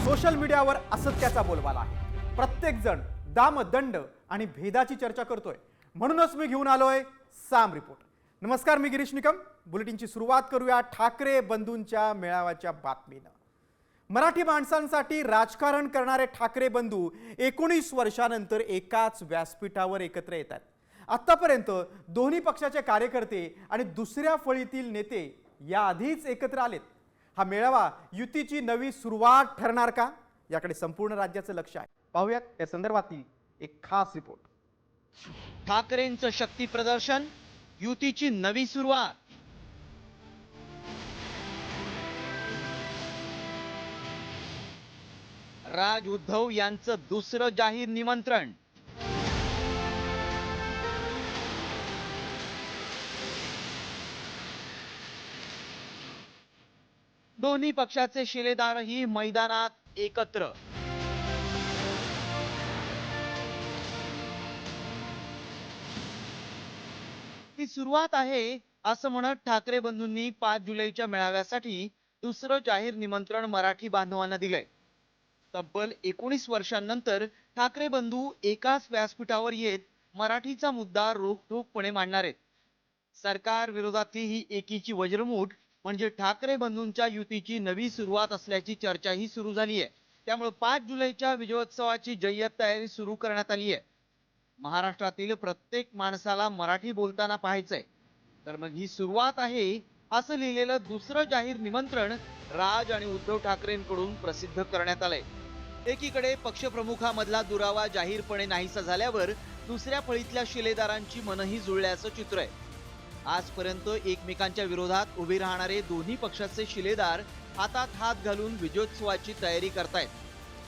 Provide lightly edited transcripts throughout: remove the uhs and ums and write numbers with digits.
Social मीडियावर असत्याचा बोलबाला आहे। प्रत्येक जण दाम दंड आणि भेदाची चर्चा करतोय। म्हणूनच मी घेऊन आलोय साम रिपोर्ट। नमस्कार, मी गिरीश निकम। बुलेटिनची सुरुवात करूया ठाकरे बंधूंच्या मेळाव्याच्या बातमीनं। मराठी माणसांसाठी राजकारण करणारे ठाकरे बंधू 19 वर्षांनंतर एकाच व्यासपीठावर एकत्र येतात। आतापर्यंत दोन्ही पक्षाचे कार्यकर्ते आणि दुसऱ्या फळीतील नेते याआधीच एकत्र आलेत। हा मेळावा युतीची नवी सुरुवात ठरणार का, याकडे संपूर्ण राज्याचं लक्ष आहे। पाहूयात त्या संदर्भातील एक खास रिपोर्ट। ठाकरेंचं शक्ती प्रदर्शन, युतीची नवी सुरुवात। राज उद्धव यांचं दुसरं जाहीर निमंत्रण। दोन्ही पक्षाचे शिलेदारही मैदानात एकत्र। ही सुरुवात आहे असं म्हणत ठाकरे बंधूंनी 5 जुलैच्या मेळाव्यासाठी दुसरं जाहीर निमंत्रण मराठी बांधवांना दिलंय। तब्बल 19 वर्षांनंतर ठाकरे बंधू एकाच व्यासपीठावर येत मराठीचा मुद्दा रोखठोकपणे मांडणार आहेत। सरकार विरोधातली ही एकीची वज्रमूठ म्हणजे ठाकरे बंधूंच्या युतीची नवी सुरुवात असल्याची चर्चाही सुरू झाली आहे। त्यामुळे 5 जुलैच्या विजयोत्सवाची जय्यत तयारी सुरू करण्यात आली आहे। महाराष्ट्रातील प्रत्येक माणसाला मराठी बोलताना पाहायचंय, तर मग ही सुरुवात आहे असं लिहिलेलं दुसरं जाहीर निमंत्रण राज आणि उद्धव ठाकरेंकडून प्रसिद्ध करण्यात आलंय। एकीकडे पक्षप्रमुखामधला दुरावा जाहीरपणे नाहीसा झाल्यावर दुसऱ्या फळीतल्या शिलेदारांची मनही जुळल्याचं चित्र आहे। आजपर्यंत एकमेकांच्या विरोधात उभे राहणारे दोन्ही पक्षाचे शिलेदार हातात हात घालून विजयोत्सवाची तयारी करतायत।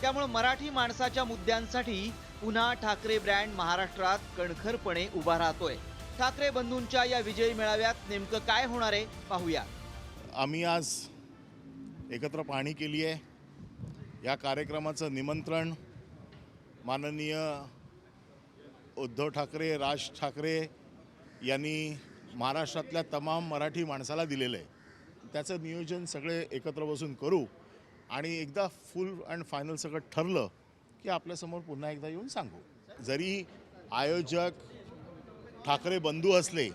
त्यामुळे मराठी माणसाच्या मुद्द्यांसाठी पुन्हा ठाकरे ब्रँड महाराष्ट्रात कणखरपणे उभा राहतोय। ठाकरे बंधूंच्या या विजयी मेळाव्यात नेमकं काय होणार आहे पाहूया। आम्ही आज एकत्र पाहणी केली आहे। या कार्यक्रमाचं निमंत्रण माननीय उद्धव ठाकरे, राज ठाकरे यांनी महाराष्ट्रातल्या तमाम मराठी माणसाला दिलेलं आहे। त्याचं नियोजन सगळे एकत्र बसून करू आणि एकदा फुल अँड फायनल सगळं ठरलं की आपल्यासमोर पुन्हा एकदा येऊन सांगू। जरी आयोजक ठाकरे बंधू असले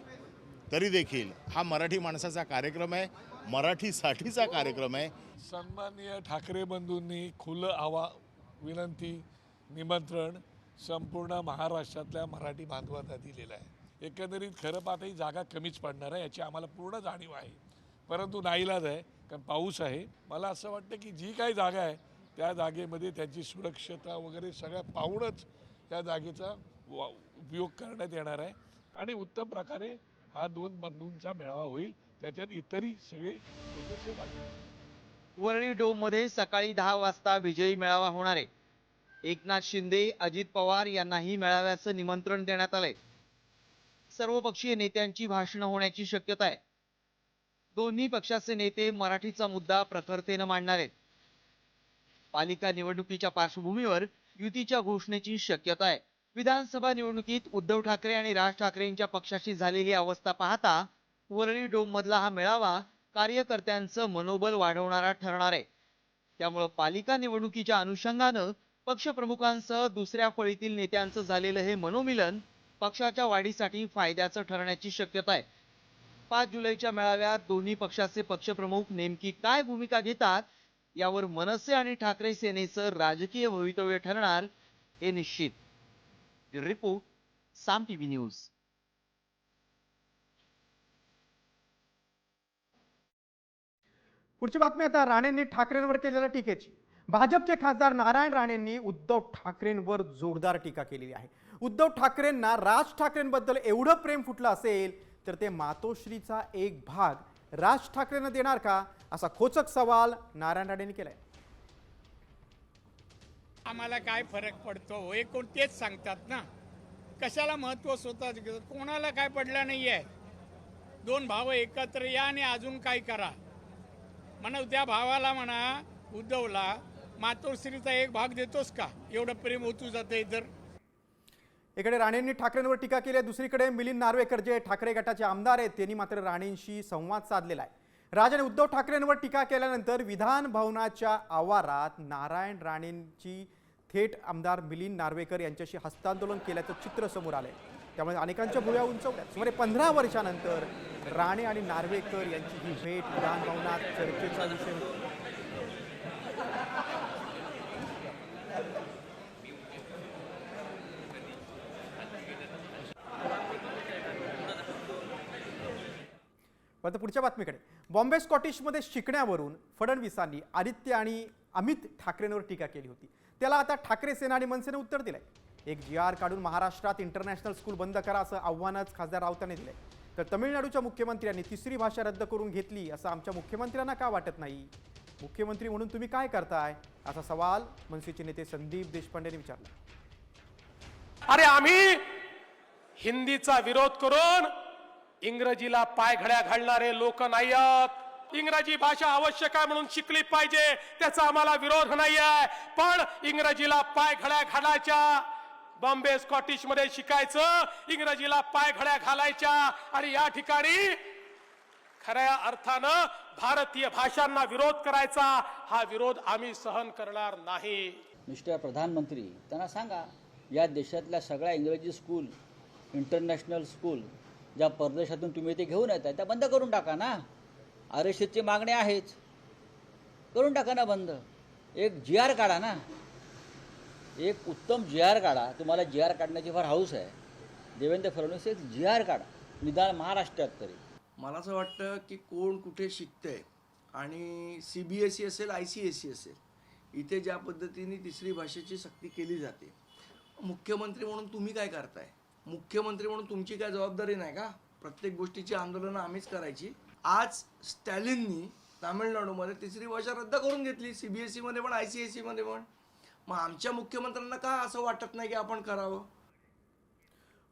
तरी देखील हा मराठी माणसाचा कार्यक्रम आहे, मराठीसाठीचा कार्यक्रम आहे। सन्माननीय ठाकरे बंधूंनी खुलं विनंती निमंत्रण संपूर्ण महाराष्ट्रातल्या मराठी बांधवांना दिलेलं आहे। एकंदरीत खरं पाहता ही जागा कमीच पडणार आहे याची आम्हाला पूर्ण जाणीव आहे, परंतु नाईलाज आहे कारण पाऊस आहे। मला असं वाटतं की जी काही जागा आहे त्या जागेमध्ये त्यांची सुरक्षता वगैरे सगळ्या पाहूनच त्या जागेचा उपयोग करण्यात येणार आहे आणि उत्तम प्रकारे हा दोन बंधूंचा मेळावा होईल। त्याच्यात इतरही सगळे सदस्य आहेत। वरळी डोम मध्ये सकाळी 10 वाजता विजयी मेळावा होणार आहे। एकनाथ शिंदे, अजित पवार यांनाही मेळाव्याचं निमंत्रण देण्यात आलंय। सर्वपक्षीय नेत्यांची भाषणं होण्याची शक्यता आहे। दोन्ही पक्षाचे नेते मराठीचा मुद्दा प्रखरतेनं मांडणार आहेत। पालिका निवडणुकीच्या पार्श्वभूमीवर युतीच्या घोषणेची शक्यता आहे। विधानसभा निवडणुकीत उद्धव ठाकरे आणि राज ठाकरेंच्या पक्षाची झालेली अवस्था पाहता वरळी डोम मधला हा मेळावा कार्यकर्त्यांचं मनोबल वाढवणारा ठरणार आहे। त्यामुळे पालिका निवडणुकीच्या अनुषंगानं पक्षप्रमुखांसह दुसऱ्या फळीतील नेत्यांचं झालेलं हे मनोमिलन पक्षाच्या वाढीसाठी फायद्याचं ठरण्याची शक्यता आहे। 5 जुलैच्या मेळाव्यात दोन्ही पक्षाचे पक्षप्रमुख नेमकी काय भूमिका घेतात यावर मनसे आणि ठाकरे सेनेचं राजकीय भवितव्य ठरणार हे निश्चित। रिपोर्ट, साम टीव्ही न्यूज। पुढची बातमी आता राणेंनी ठाकरेंवर केलेल्या टीकेची। भाजपचे खासदार नारायण राणेंनी उद्धव ठाकरेंवर जोरदार टीका केलेली आहे। उद्धव ठाकरेंना राज ठाकरेंबद्दल एवढं प्रेम फुटलं असेल तर ते मातोश्रीचा एक भाग राज ठाकरेंना देणार का, असा खोचक सवाल नारायण राणेंनी केलाय। आम्हाला काय फरक पडतो हे कोणतेच सांगतात ना, कशाला महत्व स्वतःच घेतात। कोणाला काय पडलं नाहीये। दोन भाव एकत्र या आणि अजून काय करा म्हणा। त्या भावाला म्हणा उद्धवला मातोश्रीचा एक भाग देतोस का, एवढं प्रेम होतू जाते तर। एकडे राणेंनी ठाकरेंवर टीका केली आहे, दुसरीकडे मिलिंद नार्वेकर जे ठाकरे गटाचे आमदार आहेत त्यांनी मात्र राणेंशी संवाद साधलेला आहे। राजाने उद्धव ठाकरेंवर टीका केल्यानंतर विधान भवनाच्या आवारात नारायण राणेंची थेट आमदार मिलिंद नार्वेकर यांच्याशी हस्तांदोलन केल्याचं चित्र समोर आलंय. त्यामुळे अनेकांच्या भुवया उंचवल्या. सुमारे 15 वर्षानंतर राणे आणि नार्वेकर यांची ही भेट विधान भवनात चर्चेचा विषय होता. आता पुढच्या बातमीकडे. बॉम्बे स्कॉटिशमध्ये शिकण्यावरून फडणवीसांनी आदित्य आणि अमित ठाकरेंवर टीका केली होती. त्याला आता ठाकरे सेना आणि मनसेने उत्तर दिलंय. एक GR काढून महाराष्ट्रात इंटरनॅशनल स्कूल बंद करा असं आव्हानच खासदार राऊतांनी दिलंय. तर तमिळनाडूच्या मुख्यमंत्र्यांनी तिसरी भाषा रद्द करून घेतली असं आमच्या मुख्यमंत्र्यांना का वाटत नाही? मुख्यमंत्री म्हणून तुम्ही काय करताय असा सवाल मनसेचे नेते संदीप देशपांडेंनी विचारला. अरे आम्ही हिंदीचा विरोध करून इंग्रजीला पायघड्या घालणारे लोक नाही आहोत. इंग्रजी भाषा आवश्यक आहे म्हणून शिकली पाहिजे त्याचा आम्हाला विरोध नाही आहे. पण इंग्रजीला पायघड्या घालायच्या, बॉम्बे स्कॉटिश मध्ये शिकायचं, इंग्रजीला पायघड्या घालायच्या आणि या ठिकाणी खऱ्या अर्थानं भारतीय भाषांना विरोध करायचा, हा विरोध आम्ही सहन करणार नाही. मिस्टर प्रधानमंत्री त्यांना सांगा, या देशातल्या सगळ्या इंग्रजी स्कूल, इंटरनॅशनल स्कूल ज्या परदेशातून तुम्ही ते घेऊन येत आहे त्या बंद करून टाका ना. आरक्षणाची मागणी आहेच, करून टाका ना बंद. एक GR काढा ना, एक उत्तम GR काढा. तुम्हाला GR काढण्याची फार हौस आहे. देवेंद्र फडणवीस एक GR काढा, निदान महाराष्ट्रात तरी. मला असं वाटतं की कोण कुठे शिकतंय आणि CBSE असेल, ICSE असेल, इथे ज्या पद्धतीने तिसरी भाषेची सक्ती केली जाते, मुख्यमंत्री म्हणून तुम्ही काय करताय? मुख्यमंत्री म्हणून तुमची काय जबाबदारी नाही का? प्रत्येक गोष्टीची आंदोलनं आम्हीच करायची. आज स्टॅलिननी तामिळनाडूमध्ये तिसरी भाषा रद्द करून घेतली, CBSE मध्ये पण ICSE मध्ये पण. मग आमच्या मुख्यमंत्र्यांना का असं वाटत नाही की आपण करावं?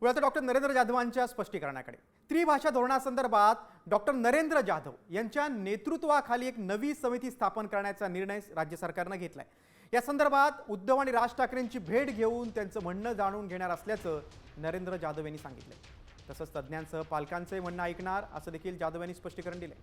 आता डॉक्टर नरेंद्र जाधवांच्या स्पष्टीकरणाकडे. त्रिभाषा धोरणासंदर्भात डॉक्टर नरेंद्र जाधव यांच्या नेतृत्वाखाली एक नवी समिती स्थापन करण्याचा निर्णय राज्य सरकारनं घेतलाय. या संदर्भात उद्धव आणि राज ठाकरेंची भेट घेऊन त्यांचं म्हणणं जाणून घेणार असल्याचं नरेंद्र जाधव यांनी सांगितलंय. तसंच तज्ज्ञांसह पालकांचंही म्हणणं ऐकणार असं देखील जाधव यांनी स्पष्टीकरण दिलंय.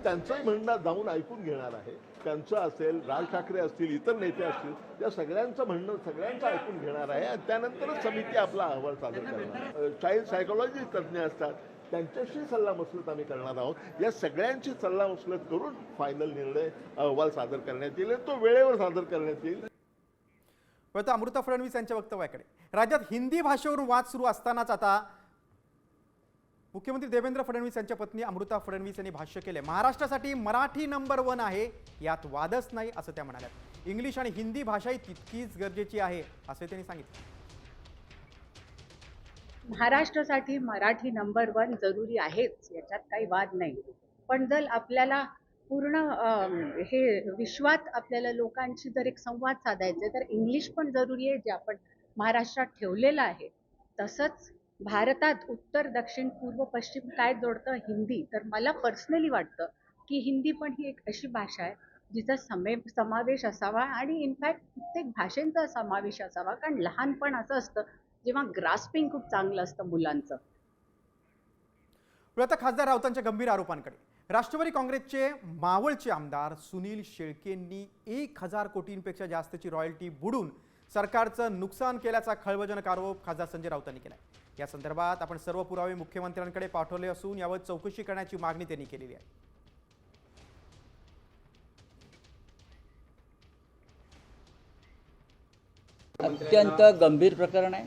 त्यांचंही म्हणणं जाऊन ऐकून घेणार आहे. त्यांचं असेल, राज ठाकरे असतील, इतर नेते असतील, त्या सगळ्यांचं म्हणणं सगळ्यांचं ऐकून घेणार आहे आणि त्यानंतरच समिती आपला अहवाल सादर करणार. चाइल्ड सायकोलॉजी तज्ज्ञ असतात, त्यांच्याशी सल्लामसलत आम्ही करणार आहोत. या सगळ्यांची सल्लामसलत करून फायनल निर्णय अहवाल सादर करण्यात येईल, तो वेळेवर सादर करण्यात येईल. आता अमृता फडणवीस यांच्या वक्तव्याकडे. राज्यात हिंदी भाषेवरून वाद सुरू असतानाच आता मुख्यमंत्री देवेंद्र फडणवीस यांच्या पत्नी अमृता फडणवीस यांनी भाष्य केले. महाराष्ट्रासाठी मराठी नंबर 1 आहे, यात वादच नाही असं त्या म्हणाल्या. इंग्लिश आणि हिंदी भाषाही तितकीच गरजेची आहे असे त्यांनी सांगितले. महाराष्ट्रासाठी मराठी नंबर 1 जरुरी आहेच, याच्यात काही वाद नाही. पण जर आपल्याला पूर्ण हे विश्वात आपल्याला लोकांशी जर एक संवाद साधायचे तर इंग्लिश पण जरुरी आहे, जे आपण महाराष्ट्रात ठेवलेलं आहे. तसंच भारतात उत्तर, दक्षिण, पूर्व, पश्चिम काय जोडतं? हिंदी. तर मला पर्सनली वाटतं की हिंदी पण ही एक अशी भाषा आहे जिचा समावेश असावा आणि इनफॅक्ट प्रत्येक भाषेंचा समावेश असावा. कारण लहानपण असं असतं जेव्हा ग्रास्पिंग खूप चांगलं असतं मुलांचं. आता खासदार राऊतांच्या गंभीर आरोपांकडे. राष्ट्रवादी काँग्रेसचे मावळचे आमदार सुनील शेळकेंनी 1000 कोटींपेक्षा जास्तची रॉयल्टी बुडून सरकारचं नुकसान केल्याचा खळबळजनक आरोप खासदार संजय राऊतांनी केलाय. या संदर्भात आपण सर्व पुरावे मुख्यमंत्र्यांकडे पाठवले असून यावर चौकशी करण्याची मागणी त्यांनी केलेली आहे. अत्यंत गंभीर प्रकरण आहे.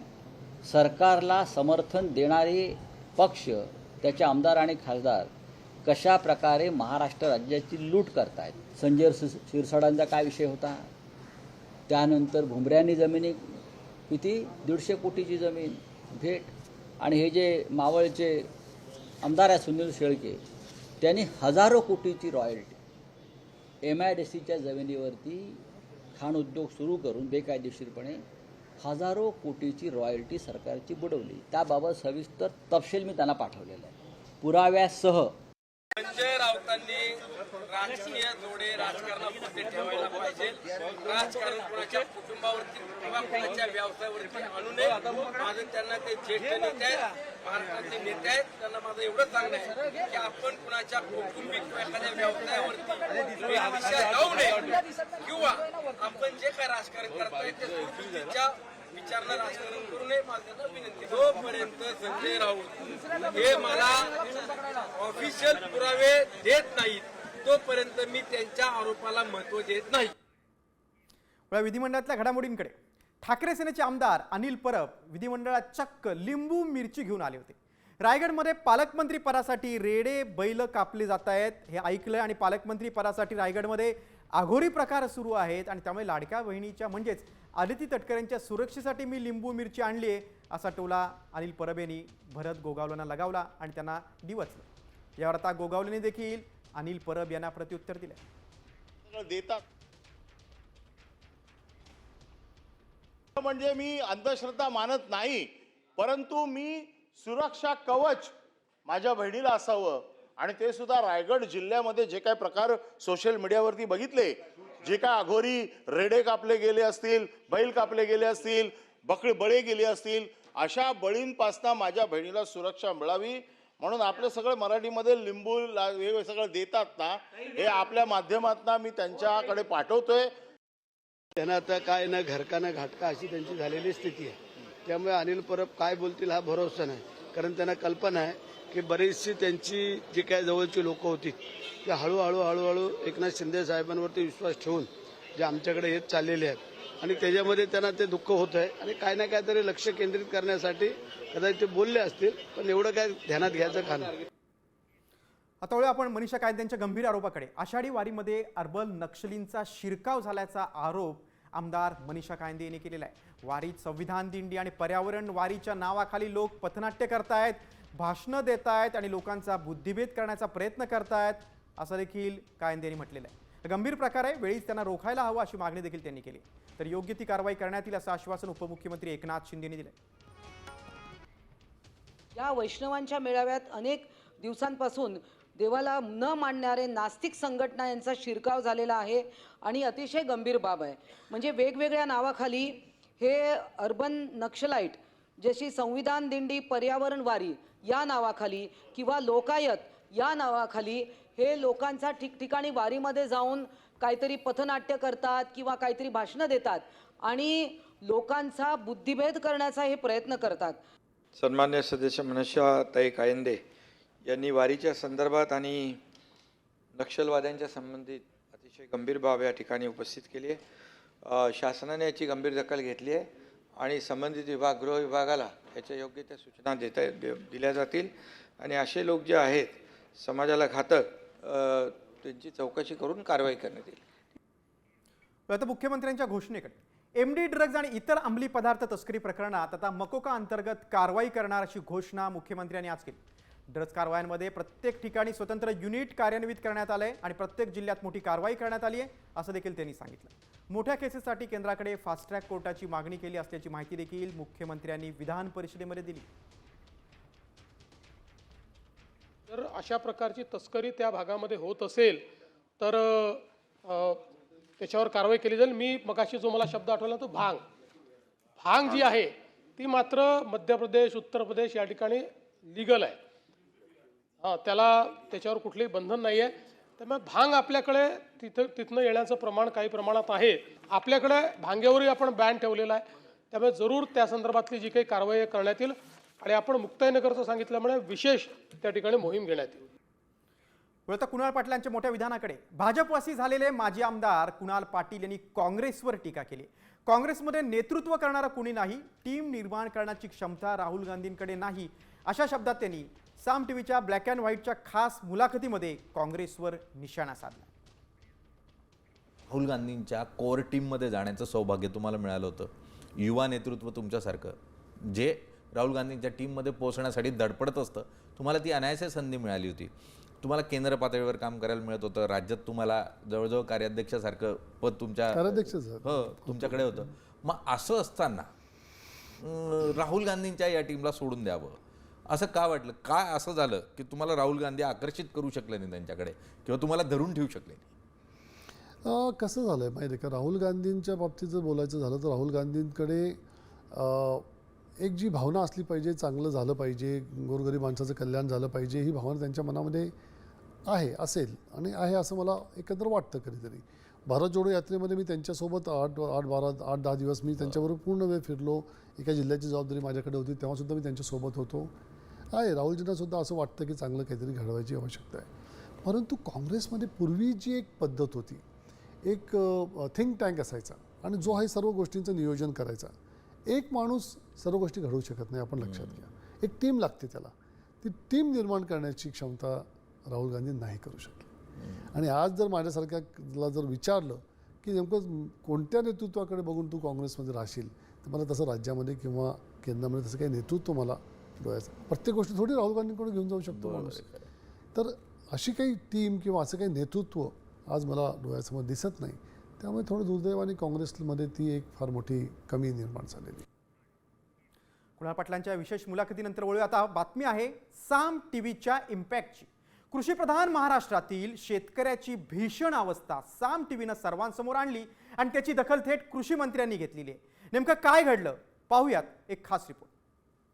सरकारला समर्थन देणारे पक्ष, त्याचे आमदार आणि खासदार कशा प्रकारे महाराष्ट्र राज्याची लूट करतायत. संजय शिरसाडांचा काय विषय होता, त्यानंतर भुमऱ्यांनी जमिनी किती 150 कोटीची जमीन भेट, आणि हे जे मावळचे आमदार आहे सुनील शेळके, त्यांनी हजारो कोटीची रॉयल्टी MIDCच्या जमिनीवरती खाण उद्योग सुरू करून बेकायदेशीरपणे हजारो कोटीची रॉयल्टी सरकारची बुडवली. त्याबाबत सविस्तर तपशील मी त्यांना पाठवलेला आहे पुराव्यासह. संजय राऊतांनी राजकीय जोडे राजकारणापुरते ठेवायला पाहिजे. राजकारण कोणाच्या कुटुंबावरती किंवा कोणाच्या व्यवसायावरती आणू नये. माझं त्यांना ते ज्येष्ठ नेते आहेत, महाराष्ट्रातले नेते आहेत, त्यांना माझं एवढं सांगणं आहे की आपण कुणाच्या कौटुंबिक किंवा एखाद्या व्यवसायावरती विषय जाऊ नये किंवा आपण जे काय राजकारण करताय ते चुकीच्या विचारणं राजकारण करू नये. माझं त्यांना विनंती. जोपर्यंत संजय राऊत हे मला ऑफिशियल पुरावे देत नाहीत तोपर्यंत मी त्यांच्या आरोपाला महत्व देत नाही. विधिमंडळातल्या घडामोडींकडे. ठाकरे सेनेचे आमदार अनिल परब विधिमंडळात चक्क लिंबू मिरची घेऊन आले होते. रायगडमध्ये पालकमंत्री पदासाठी रेडे बैल कापले जात आहेत हे ऐकलंय आणि पालकमंत्री पदासाठी रायगडमध्ये आघोरी प्रकार सुरू आहेत आणि त्यामुळे लाडक्या बहिणीच्या म्हणजेच आदिती तटकरेंच्या सुरक्षेसाठी मी लिंबू मिरची आणली आहे असा टोला अनिल परब यांनी भरत गोगावलेंना लगावला आणि त्यांना डिवचलं. यावर आता गोगावलेने देखील अनिल परब यांना प्रत्युत्तर दिले. देतात म्हणजे मी अंधश्रद्धा मानत नाही, परंतु मी सुरक्षा कवच माझ्या बहिणीला असावं आणि ते सुद्धा रायगड जिल्ह्यामध्ये जे काय प्रकार सोशल मीडियावरती बघितले, जे काय अघोरी रेडे कापले गेले असतील, बैल कापले गेले असतील, बळी गेले असतील, अशा बळींपासना माझ्या बहिणीला सुरक्षा मिळावी म्हणून आपलं सगळं मराठीमध्ये लिंबू हे सगळं देतात ना, हे आपल्या माध्यमातून मी त्यांच्याकडे पाठवतोय. त्यांना आता काय ना घरका ना घाटका अशी त्यांची झालेली स्थिती आहे. त्यामुळे अनिल परब काय बोलतील हा भरोसा नाही, कारण त्यांना कल्पना आहे की बरीचशी त्यांची जी काय जवळची लोक होती ते हळूहळू एकनाथ शिंदे साहेबांवरती विश्वास ठेवून जे आमच्याकडे येत चाललेले आहेत आणि त्याच्यामध्ये त्यांना ते दुःख होत आहे आणि काय ना काहीतरी लक्ष केंद्रित करण्यासाठी कदाचित ते बोलले असतील, पण एवढं काय ध्यानात घ्यायचं का नाही. आता वळूया आपण मनीषा कायद्यांच्या गंभीर आरोपाकडे. आषाढी वारीमध्ये अर्बल नक्षलींचा शिरकाव झाल्याचा आरोप आमदार मनीषा कायंदे यांनी केलेला आहे. वारीत संविधान दिंडी आणि पर्यावरण वारीच्या नावाखाली लोक पथनाट्य करतायत, भाषणं देत आहेत आणि लोकांचा बुद्धिभेद करण्याचा प्रयत्न करतायत असं देखील कायंदे यांनी म्हटलेलं आहे. गंभीर प्रकार आहे, वेळीच त्यांना रोखायला हवं अशी मागणी देखील त्यांनी केली. तर योग्य ती कारवाई करण्यात येईल असं आश्वासन उपमुख्यमंत्री एकनाथ शिंदे यांनी दिलं. या वैष्णवांच्या मेळाव्यात अनेक दिवसांपासून देवाला न मानणारे नास्तिक संघटना यांचा शिरकाव झालेला आहे आणि अतिशय गंभीर बाब आहे. म्हणजे वेगवेगळ्या नावाखाली हे अर्बन नक्षलाईट जशी संविधान दिंडी पर्यावरण वारी या नावाखाली किंवा लोकायत या नावाखाली हे लोकांचा ठिकठिकाणी वारीमध्ये जाऊन काहीतरी पथनाट्य करतात किंवा काहीतरी भाषणं देतात आणि लोकांचा बुद्धिभेद करण्याचा हे प्रयत्न करतात. सन्मान्य सदस्य मनीषाताई कायंदे यांनी वारीच्या संदर्भात आणि नक्षलवाद्यांच्या संबंधित अतिशय गंभीर बाब या ठिकाणी उपस्थित केली आहे. शासनाने याची गंभीर दखल घेतली आहे आणि संबंधित विभाग गृह विभागाला याच्या योग्य त्या सूचना दिल्या जातील आणि असे लोक जे आहेत समाजाला घातक त्यांची चौकशी करून कारवाई करण्यात येईल. आता मुख्यमंत्र्यांच्या घोषणेकडे. एमडी ड्रग्ज आणि इतर अंमली पदार्थ तस्करी प्रकरणात आता मकोका अंतर्गत कारवाई करणार अशी घोषणा मुख्यमंत्र्यांनी आज केली. ड्रग्ज कारवायांमध्ये प्रत्येक ठिकाणी स्वतंत्र युनिट कार्यान्वित करण्यात आलंय आणि प्रत्येक जिल्ह्यात मोठी कारवाई करण्यात आली आहे असं देखील त्यांनी सांगितलं. मोठ्या केसेससाठी केंद्राकडे फास्ट ट्रॅक कोर्टाची मागणी केली असल्याची माहिती देखील मुख्यमंत्र्यांनी विधान परिषदेमध्ये दिली. जर अशा प्रकारची तस्करी त्या भागामध्ये होत असेल तर त्याच्यावर कारवाई केली जाईल. मी मगाशी जो मला शब्द आठवला तो भांग जी आहे ती मात्र मध्य प्रदेश उत्तर प्रदेश या ठिकाणी लिगल आहे. त्याच्यावर कुठलेही बंधन नाही आहे. त्यामुळे भांग आपल्याकडे तिथनं येण्याचं प्रमाण काही प्रमाणात आहे. आपल्याकडे भांग्यावरही आपण बॅन ठेवलेला आहे. त्यामुळे जरूर त्या संदर्भातली जी काही कारवाई करण्यात येईल आणि आपण मुक्ताईनगरचं सांगितल्यामुळे विशेष त्या ठिकाणी मोहीम घेण्यात येईल. वळता कुणाल पाटलांच्या मोठ्या विधानाकडे. भाजपवासी झालेले माजी आमदार कुणाल पाटील यांनी काँग्रेसवर टीका केली. काँग्रेसमध्ये नेतृत्व करणारा कुणी नाही, टीम निर्माण करण्याची क्षमता राहुल गांधींकडे नाही अशा शब्दात त्यांनी साम टीव्हीच्या ब्लॅक अँड व्हाईटच्या खास मुलाखतीमध्ये काँग्रेसवर निशाणा साधला. राहुल गांधींच्या कोर टीममध्ये जाण्याचं सौभाग्य तुम्हाला मिळालं होतं. युवा नेतृत्व तुमच्यासारखं जे राहुल गांधींच्या टीममध्ये पोहोचण्यासाठी धडपडत असतं, तुम्हाला ती अनायास संधी मिळाली होती. तुम्हाला केंद्र पातळीवर काम करायला मिळत होतं. राज्यात तुम्हाला जवळजवळ कार्याध्यक्षासारखं पद तुमच्याकडे होतं. मग असं असताना राहुल गांधींच्या या टीमला सोडून द्यावं, असं का वाटलं? काय असं झालं की तुम्हाला राहुल गांधी आकर्षित करू शकले नाही त्यांच्याकडे किंवा तुम्हाला धरून ठेवू शकले नाही? कसं झालं आहे माहिती आहे का, राहुल गांधींच्या बाबतीत जर बोलायचं झालं तर राहुल गांधींकडे एक जी भावना असली पाहिजे, चांगलं झालं पाहिजे, गोरगरीब माणसाचं कल्याण झालं पाहिजे, ही भावना त्यांच्या मनामध्ये असेल आणि आहे असं मला एकंदर वाटतं. कधीतरी भारत जोडो यात्रेमध्ये मी त्यांच्यासोबत 8-10 दिवस मी त्यांच्याबरोबर पूर्ण वेळ फिरलो. एका जिल्ह्याची जबाबदारी माझ्याकडे होती, तेव्हासुद्धा मी त्यांच्यासोबत होतो. राहुलजींनासुद्धा असं वाटतं की चांगलं काहीतरी घडवायची आवश्यकता आहे. परंतु काँग्रेसमध्ये पूर्वी जी एक पद्धत होती, एक थिंक टँक असायचा आणि जो हे सर्व गोष्टींचं नियोजन करायचा. एक माणूस सर्व गोष्टी घडवू शकत नाही, आपण लक्षात घ्या. एक टीम लागते त्याला. ती टीम निर्माण करण्याची क्षमता राहुल गांधी नाही करू शकले. आणि आज जर माझ्यासारख्याला जर विचारलं की नेमकं कोणत्या नेतृत्वाकडे बघून तू काँग्रेसमध्ये राहशील, तर मला तसं राज्यामध्ये किंवा केंद्रामध्ये तसं काही नेतृत्व मला डोळ्याचं. प्रत्येक गोष्टी थोडी राहुल गांधींकडे घेऊन जाऊ शकतो माणूस. तर अशी काही टीम किंवा असं काही नेतृत्व आज मला डोळ्यासमोर दिसत नाही. त्यामुळे थोडं दुर्दैवाने काँग्रेसमध्ये ती एक फार मोठी कमी निर्माण झालेली. कुणाल पाटलांच्या विशेष मुलाखतीनंतर वळूया आता बातमी आहे साम टीव्हीच्या इम्पॅक्टची. कृषीप्रधान महाराष्ट्रातील शेतकऱ्याची भीषण अवस्था साम टीव्हीनं सर्वांसमोर आणली आणि त्याची दखल थेट कृषी मंत्र्यांनी घेतलेली आहे. नेमकं काय घडलं पाहूयात एक खास रिपोर्ट.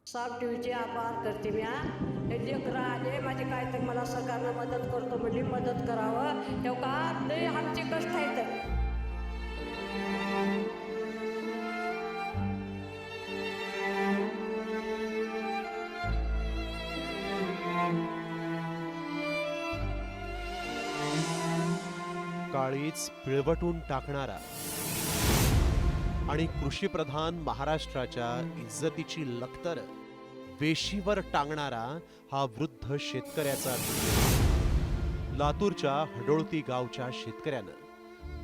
साम टीव्हीचे आभार करते मी. हे लेकरं आले माझे काय तर मला सरकारनं मदत करतो म्हणजे मदत करावं. तेव्हा लय आमचे कष्ट आहेत. काळीच पिळवटून टाकणारा आणि कृषीप्रधान महाराष्ट्राच्या इज्जतीची लखतर वेशीवर टांगणारा हा वृद्ध शेतकऱ्याचा व्हिडिओ. लातूरच्या हडोळती गावच्या शेतकऱ्यानं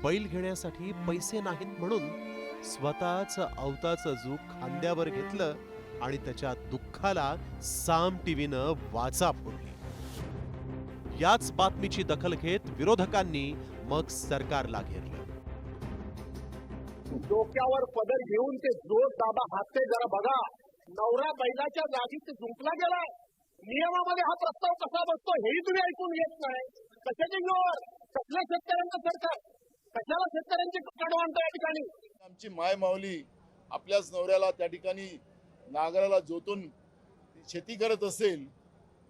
बैल घेण्यासाठी पैसे नाहीत म्हणून स्वतःच अवताचं जूक खांद्यावर घेतलं आणि त्याच्या दुःखाला साम टीव्हीनं वाचा फोडली. याच बातमीची दखल घेत विरोधकांनी मग सरकारला घेरलं. डोक्यावर पदर घेऊन ते जोर दाबा हाते जरा बघा. नवरा बैलाच्या जागीच झुंपला गेला. नियमामध्ये हा प्रस्ताव कसा बसतो हेही तुम्ही ऐकून घेत नाही. कशाचे जोर, कसल्या शेतकऱ्यांचं सरकार, कशाला शेतकऱ्यांची पकड आणतो या ठिकाणी. आमची माय माऊली आपल्याच नवऱ्याला त्या ठिकाणी नांगराला जोतून शेती करत असेल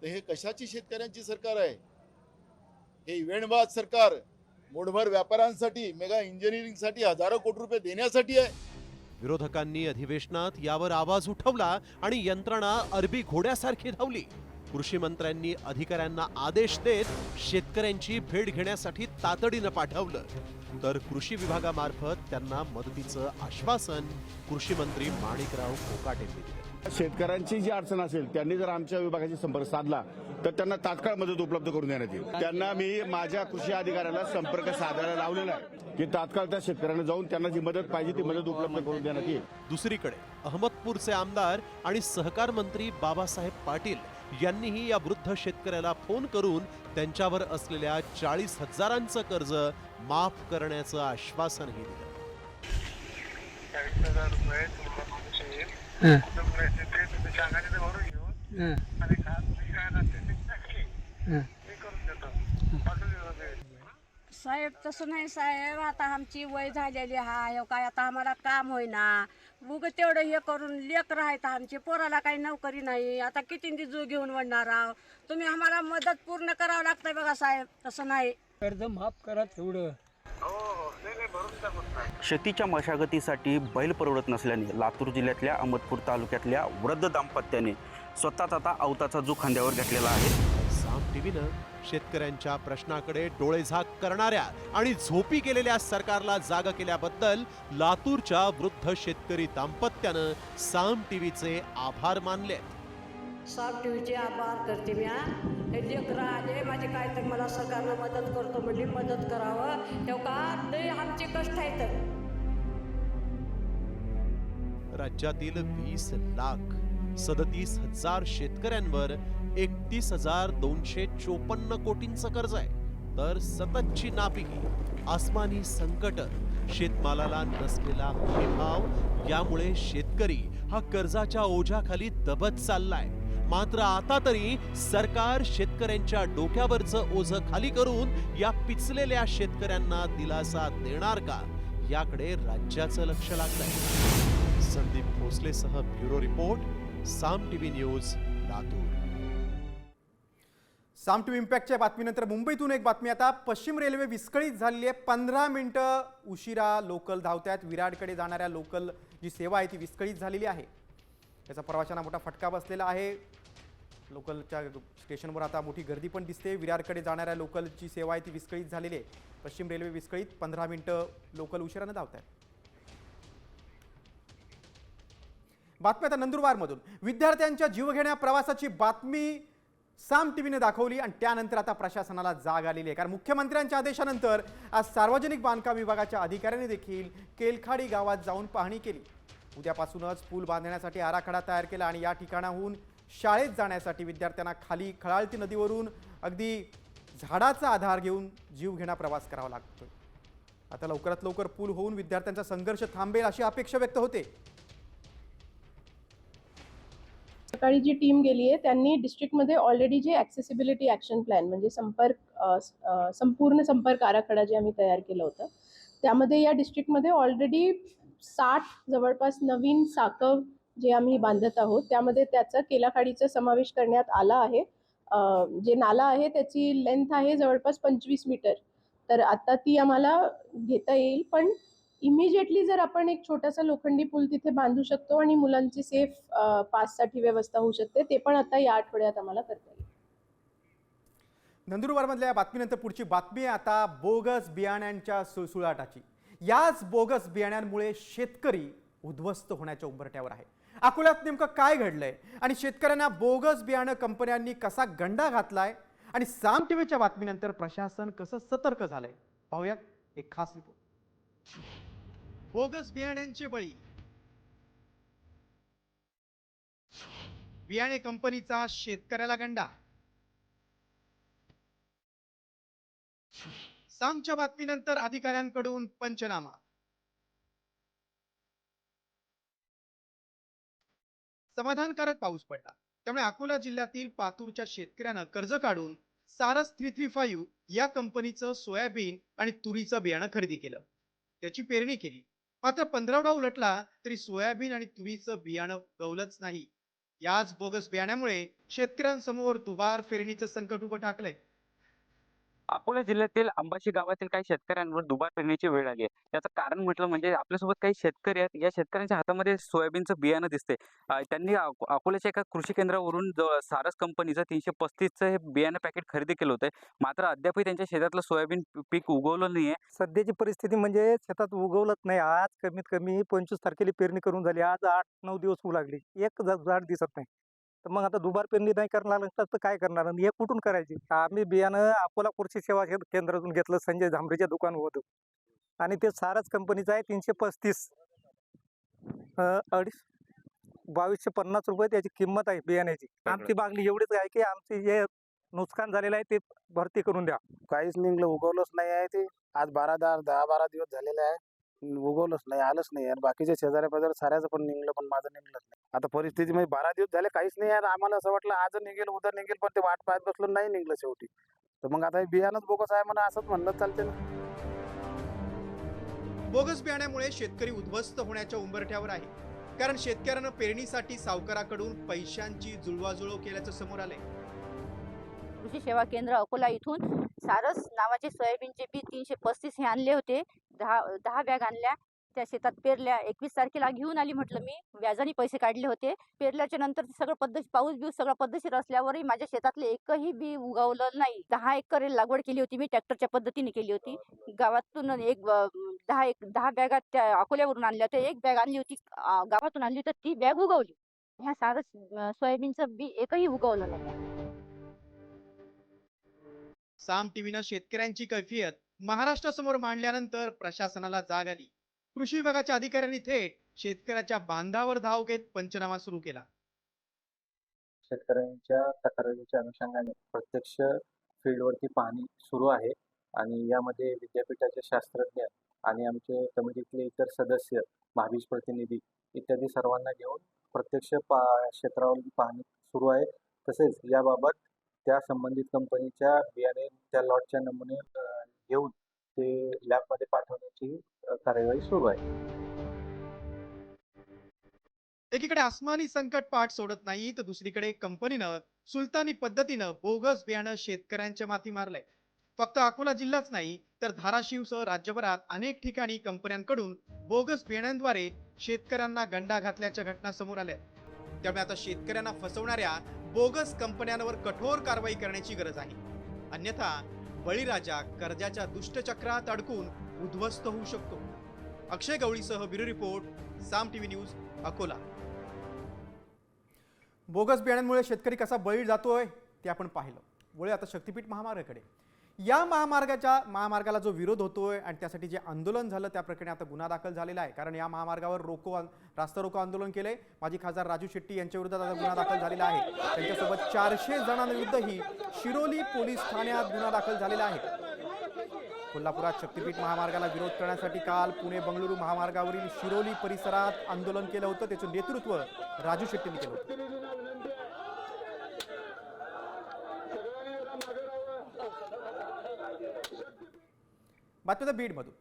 तर हे कशाची शेतकऱ्यांची सरकार आहे? हे इव्हेंटबाज सरकार मोठभर व्यापाऱ्यांसाठी, मेगा इंजिनिअरिंगसाठी हजारो कोटी रुपये देण्यासाठी आहे. विरोधकांनी अधिवेशनात यावर आवाज उठवला आणि यंत्रणा अरबी घोड्यासारखी धावली. कृषी मंत्र्यांनी अधिकाऱ्यांना आदेश देत शेतकऱ्यांची भेट घेण्यासाठी तातडीनं पाठवलं. तर कृषी विभागामार्फत त्यांना मदतीचं आश्वासन कृषी मंत्री माणिकराव कोकाटे यांनी दिलं. शेतकऱ्यांची जी अडचण असेल त्यांनी जर आमच्या विभागाशी संपर्क साधला तर त्यांना तात्काळ मदत उपलब्ध करून देण्यात येईल. त्यांना मी माझ्या कृषी अधिकाऱ्याला संपर्क साधायला लावलेला आहे की तात्काळ त्या शेतकऱ्यांना जाऊन त्यांना जी मदत पाहिजे ती मदत उपलब्ध करून देण्यात येईल. दुसरीकडे अहमदपूरचे आमदार आणि सहकार मंत्री बाबासाहेब पाटील यांनीही या वृद्ध शेतकऱ्याला फोन करून त्यांच्यावर असलेल्या 40,000चं कर्ज माफ करण्याचं आश्वासनही दिलं. साहेब तसं नाही साहेब, आता आमची वय झालेली आहे. काय आता आम्हाला काम होईना. उग तेवढं हे करून लेकरं आहेत आमचे, पोराला काही नोकरी नाही. आता किती जीव घेऊन वडणार आहोत. तुम्ही आम्हाला मदत पूर्ण करावं लागतंय बघा साहेब. तसं नाही, कर्ज माफ करा तेवढं. शेतीच्या मशागतीसाठी बैल परवडत नसल्याने लातूर जिल्ह्यातल्या अहमदपूर तालुक्यातल्या वृद्ध दाम्पत्याने स्वतःच आता अवताचा जूक खांद्यावर घेतलेला आहे. साम टीव्हीनं शेतकऱ्यांच्या प्रश्नाकडे डोळेझाक करणाऱ्या आणि झोपी गेलेल्या सरकारला जाग केल्याबद्दल लातूरच्या वृद्ध शेतकरी दाम्पत्यानं साम टीव्हीचे आभार मानले. साम टीव्हीचे आभार करते मी. हे लेकरं आले माझे काय तर मला सरकारनं मदत करतो म्हणजे मदत करावं. तेव्हा लय आमचे कष्ट आहेत. राज्यातील 20,37,000 शेतकऱ्यांवर 31,254 कोटींचं कर्ज आहे. तर सततची नापिकी, आसमानी संकट, शेतमालाला नसलेला हमीभाव यामुळे शेतकरी हा कर्जाच्या ओझ्याखाली दबत चाललाय. मात्र आता तरी सरकार शेतकऱ्यांच्या डोक्यावरचं ओझं खाली करून या पिचलेल्या शेतकऱ्यांना दिलासा देणार का, याकडे राज्याचं लक्ष लागलंय. संदीप भोसलेसह ब्युरो रिपोर्ट, साम टीव्ही न्यूज, लातूर. साम टीव्ही इम्पॅक्टच्या बातमीनंतर मुंबईतून एक बातमी. आता पश्चिम रेल्वे विस्कळीत झालेली आहे. 15 मिनिटं उशिरा लोकल धावतात. विरारकडे जाणाऱ्या लोकल जी सेवा आहे ती विस्कळीत झालेली आहे. त्याचा प्रवाशांना मोठा फटका बसलेला आहे. लोकलच्या स्टेशनवर आता मोठी गर्दी पण दिसते. विरारकडे जाणाऱ्या लोकलची सेवा आहे ती विस्कळीत झालेली आहे. पश्चिम रेल्वे विस्कळीत, 15 मिनिटं लोकल उशिराने धावतात. बातमी आता नंदुरबारमधून. विद्यार्थ्यांच्या जीवघेण्या प्रवासाची बातमी साम टीव्हीने दाखवली आणि त्यानंतर आता प्रशासनाला जाग आलेली आहे. कारण मुख्यमंत्र्यांच्या आदेशानंतर आज सार्वजनिक बांधकाम विभागाच्या अधिकाऱ्यांनी देखील केलखाडी गावात जाऊन पाहणी केली. उद्यापासूनच पूल बांधण्यासाठी आराखडा तयार केला आणि या ठिकाणाहून शाळेत जाण्यासाठी विद्यार्थ्यांना खाली खळाळती नदीवरून अगदी झाडाचा आधार घेऊन जीवघेणा प्रवास करावा लागतोय. आता लवकरात लवकर पूल होऊन विद्यार्थ्यांचा संघर्ष थांबेल अशी अपेक्षा व्यक्त होते. सकाळी जी टीम गेली आहे त्यांनी डिस्ट्रिक्टमध्ये ऑलरेडी जे ॲक्सेसिबिलिटी ॲक्शन प्लॅन म्हणजे संपूर्ण संपर्क आराखडा जे आम्ही तयार केलं होतं त्यामध्ये या डिस्ट्रिक्टमध्ये ऑलरेडी 60 जवळपास नवीन साकव जे आम्ही बांधत आहोत त्यामध्ये त्याचा केलाखाडीचा समावेश करण्यात आला आहे. जे नाला आहे त्याची लेंथ आहे जवळपास 25 मीटर. तर आता ती आम्हाला घेता येईल, पण इमिजिएटली जर आपण एक छोटासा लोखंडी पूल तिथे बांधू शकतो आणि मुलांची सेफ पाससाठी व्यवस्था होऊ शकते, ते पण आता या आठवड्यात आम्हाला करता येईल. नंदुरबारमधल्या बातमीनंतर पुढची बातमी आता बोगस बियाण्यांच्या सुळसुळाटाची. याच बोगस बियाण्यांमुळे शेतकरी उद्ध्वस्त होण्याच्या उंबरठ्यावर आहे. अकोल्यात नेमकं काय घडलंय आणि शेतकऱ्यांना बोगस बियाणं कंपन्यांनी कसा गंडा घातलाय आणि साम टीव्हीच्या बातमीनंतर प्रशासन कसं सतर्क झालंय, पाहूयात एक खास रिपोर्ट. बोगस बियाण्यांचे बळी. बियाणे कंपनीचा शेतकऱ्याला गंडा. सामच्या बातमीनंतर अधिकाऱ्यांकडून पंचनामा. समाधानकारक पाऊस पडला त्यामुळे अकोला जिल्ह्यातील पातूरच्या शेतकऱ्यानं कर्ज काढून सारस 335 या कंपनीचं सोयाबीन आणि तुरीचं बियाणं खरेदी केलं. त्याची पेरणी केली. मात्र 15 उलटला तरी सोयाबीन आणि तुरीचं बियाणं गवलंच नाही. याच बोगस बियाण्यामुळे शेतकऱ्यांसमोर दुबार पेरणीचं संकट उभं ठाकलंय. अकोला जिल्ह्यातील अंबाशी गावातील काही शेतकऱ्यांवर दुबार पेरण्याची वेळ आली आहे. याचं कारण म्हटलं म्हणजे आपल्यासोबत काही शेतकरी आहेत. या शेतकऱ्यांच्या हातामध्ये सोयाबीनचं बियाणं दिसते. त्यांनी अकोल्याच्या एका कृषी केंद्रावरून सारस कंपनीचं 335चं हे बियाणं पॅकेट खरेदी केलं होतं. मात्र अद्यापही त्यांच्या शेतातलं सोयाबीन पीक उगवलं नाहीये. सध्याची परिस्थिती म्हणजे शेतात उगवलंच नाही. आज कमीत कमी 25 तारखेला पेरणी करून झाली. आज 8-9 दिवस होऊ लागले, एक झाड दिसत नाही. तर मग आता दुबार पेरणी नाही करणार तर काय करणार आणि हे कुठून करायची. आम्ही बियाणं अकोला कृषी सेवा केंद्रातून घेतलं, संजय झांबरेच्या दुकान होतं आणि ते सारस कंपनीचं आहे. 335 2250 रुपये त्याची किंमत आहे बियाण्याची. आमची मागणी एवढीच आहे की आमचे जे नुकसान झालेलं आहे ते भरती करून द्या. काहीच निघलं, उगवलंच नाही आहे. ते आज 10-12 दिवस झालेले आहे, उगवलंच नाही, आलंच नाही. आणि बाकीच्या शेजाऱ्या पाजाऱ्या साऱ्याचं पण निघलं, पण माझं निघलंच नाही. आता परिस्थिती म्हणजे 12 दिवस झाले काहीच नाही आहे. आम्हाला असं वाटलं आज निघेल उद्या निघेल, पण ते वाट पाहत बसलो, नाही निघलं शेवटी. तर मग आता बियाणंच बोगस आहे म्हणा, असंच म्हणलं चालते ना. बोगस बियाण्यामुळे शेतकरी उद्ध्वस्त होण्याच्या उंबरठ्यावर आहे. कारण शेतकऱ्यानं पेरणीसाठी सावकाराकडून पैशांची जुळवाजुळव केल्याचं समोर आलंय. कृषी सेवा केंद्र अकोला इथून सारस नावाचे सोयाबीनचे बी 335 हे आणले होते. 10 बॅग आणल्या. त्या शेतात पेरल्या. 21 तारखेला घेऊन आली म्हटलं मी. व्याजाने पैसे काढले होते. पेरल्याच्या नंतर सगळं पद्धतशीर पाऊस बिऊस सगळं पद्धतशीर असल्यावरही माझ्या शेतातले एकही बी उगवलं नाही. 10 एकर लागवड केली होती मी, ट्रॅक्टरच्या पद्धतीने केली होती. गावातून 10 बॅगा त्या अकोल्यावरून आणल्या होत्या. 1 बॅग आणली होती गावातून आणली तर ती बॅग उगवली. ह्या सारस सोयाबीनचं बी एकही उगवलं नाही. साम टीव्हीनं शेतकऱ्यांची कैफियत महाराष्ट्रासमोर मांडल्यानंतर प्रशासनाला जाग आली. कृषी विभागाच्या अधिकाऱ्यांनी थेट शेतकऱ्याच्या बांधावर धाव घेत पंचनामा सुरू केला. शेतकऱ्यांच्या तक्रारीच्या अनुषंगाने प्रत्यक्ष फील्डवरती पाहणी सुरू आहे आणि यामध्ये विद्यापीठाचे शास्त्रज्ञ आणि आमचे कमिटीतले इतर सदस्य, भाविज प्रतिनिधी इत्यादी सर्वांना घेऊन प्रत्यक्ष क्षेत्रावर पाहणी सुरू आहे. तसेच याबाबत त्या संबंधित कंपनीच्या बियाणे त्या लॉटच्या नमुने घेऊन ते लॅबमध्ये पाठवण्याची कार्यवाही सुरू आहे. एकीकडे आसमानी संकट पाठ सोडत नाही तर दुसरीकडे कंपनीनं सुलतानी पद्धतीनं बोगस बियाणं शेतकऱ्यांच्या माथी मारलंय. फक्त अकोला जिल्हाच नाही तर धाराशिवसह राज्यभरात अनेक ठिकाणी कंपन्यांकडून बोगस बियाण्यांद्वारे शेतकऱ्यांना गंडा घातल्याच्या घटना समोर आल्या. त्यामुळे आता शेतकऱ्यांना फसवणाऱ्या बोगस कंपन्यांवर कठोर कारवाई करण्याची गरज आहे. अन्यथा बळीराजा कर्जाच्या दुष्टचक्रात अडकून उद्ध्वस्त होऊ शकतो. अक्षय गवळीसह ब्युरो रिपोर्ट, साम टीव्ही न्यूज, अकोला. बोगस बियाण्यांमुळे शेतकरी कसा बळी जातोय ते आपण पाहिलं. वळूया आता शक्तीपीठ महामार्गाकडे. या महामार्गाला जो विरोध होतोय आणि त्यासाठी जे आंदोलन झालं त्या प्रकरणी आता गुन्हा दाखल झालेला आहे. कारण या महामार्गावर रास्ता रोको आंदोलन केले. माजी खासदार राजू शेट्टी यांच्या विरोधात आता गुन्हा दाखल झालेला आहे. त्यांच्यासोबत 400 जणांविरुद्धही शिरोली पोलीस ठाण्यात गुन्हा दाखल झालेला आहे. कोल्हापुरात शक्तीपीठ महामार्गाला विरोध करण्यासाठी काल पुणे बंगळुरू महामार्गावरील शिरोली परिसरात आंदोलन केलं होतं. त्याचं नेतृत्व राजू शेट्टींनी केलं होतं. बातमी बीडमधून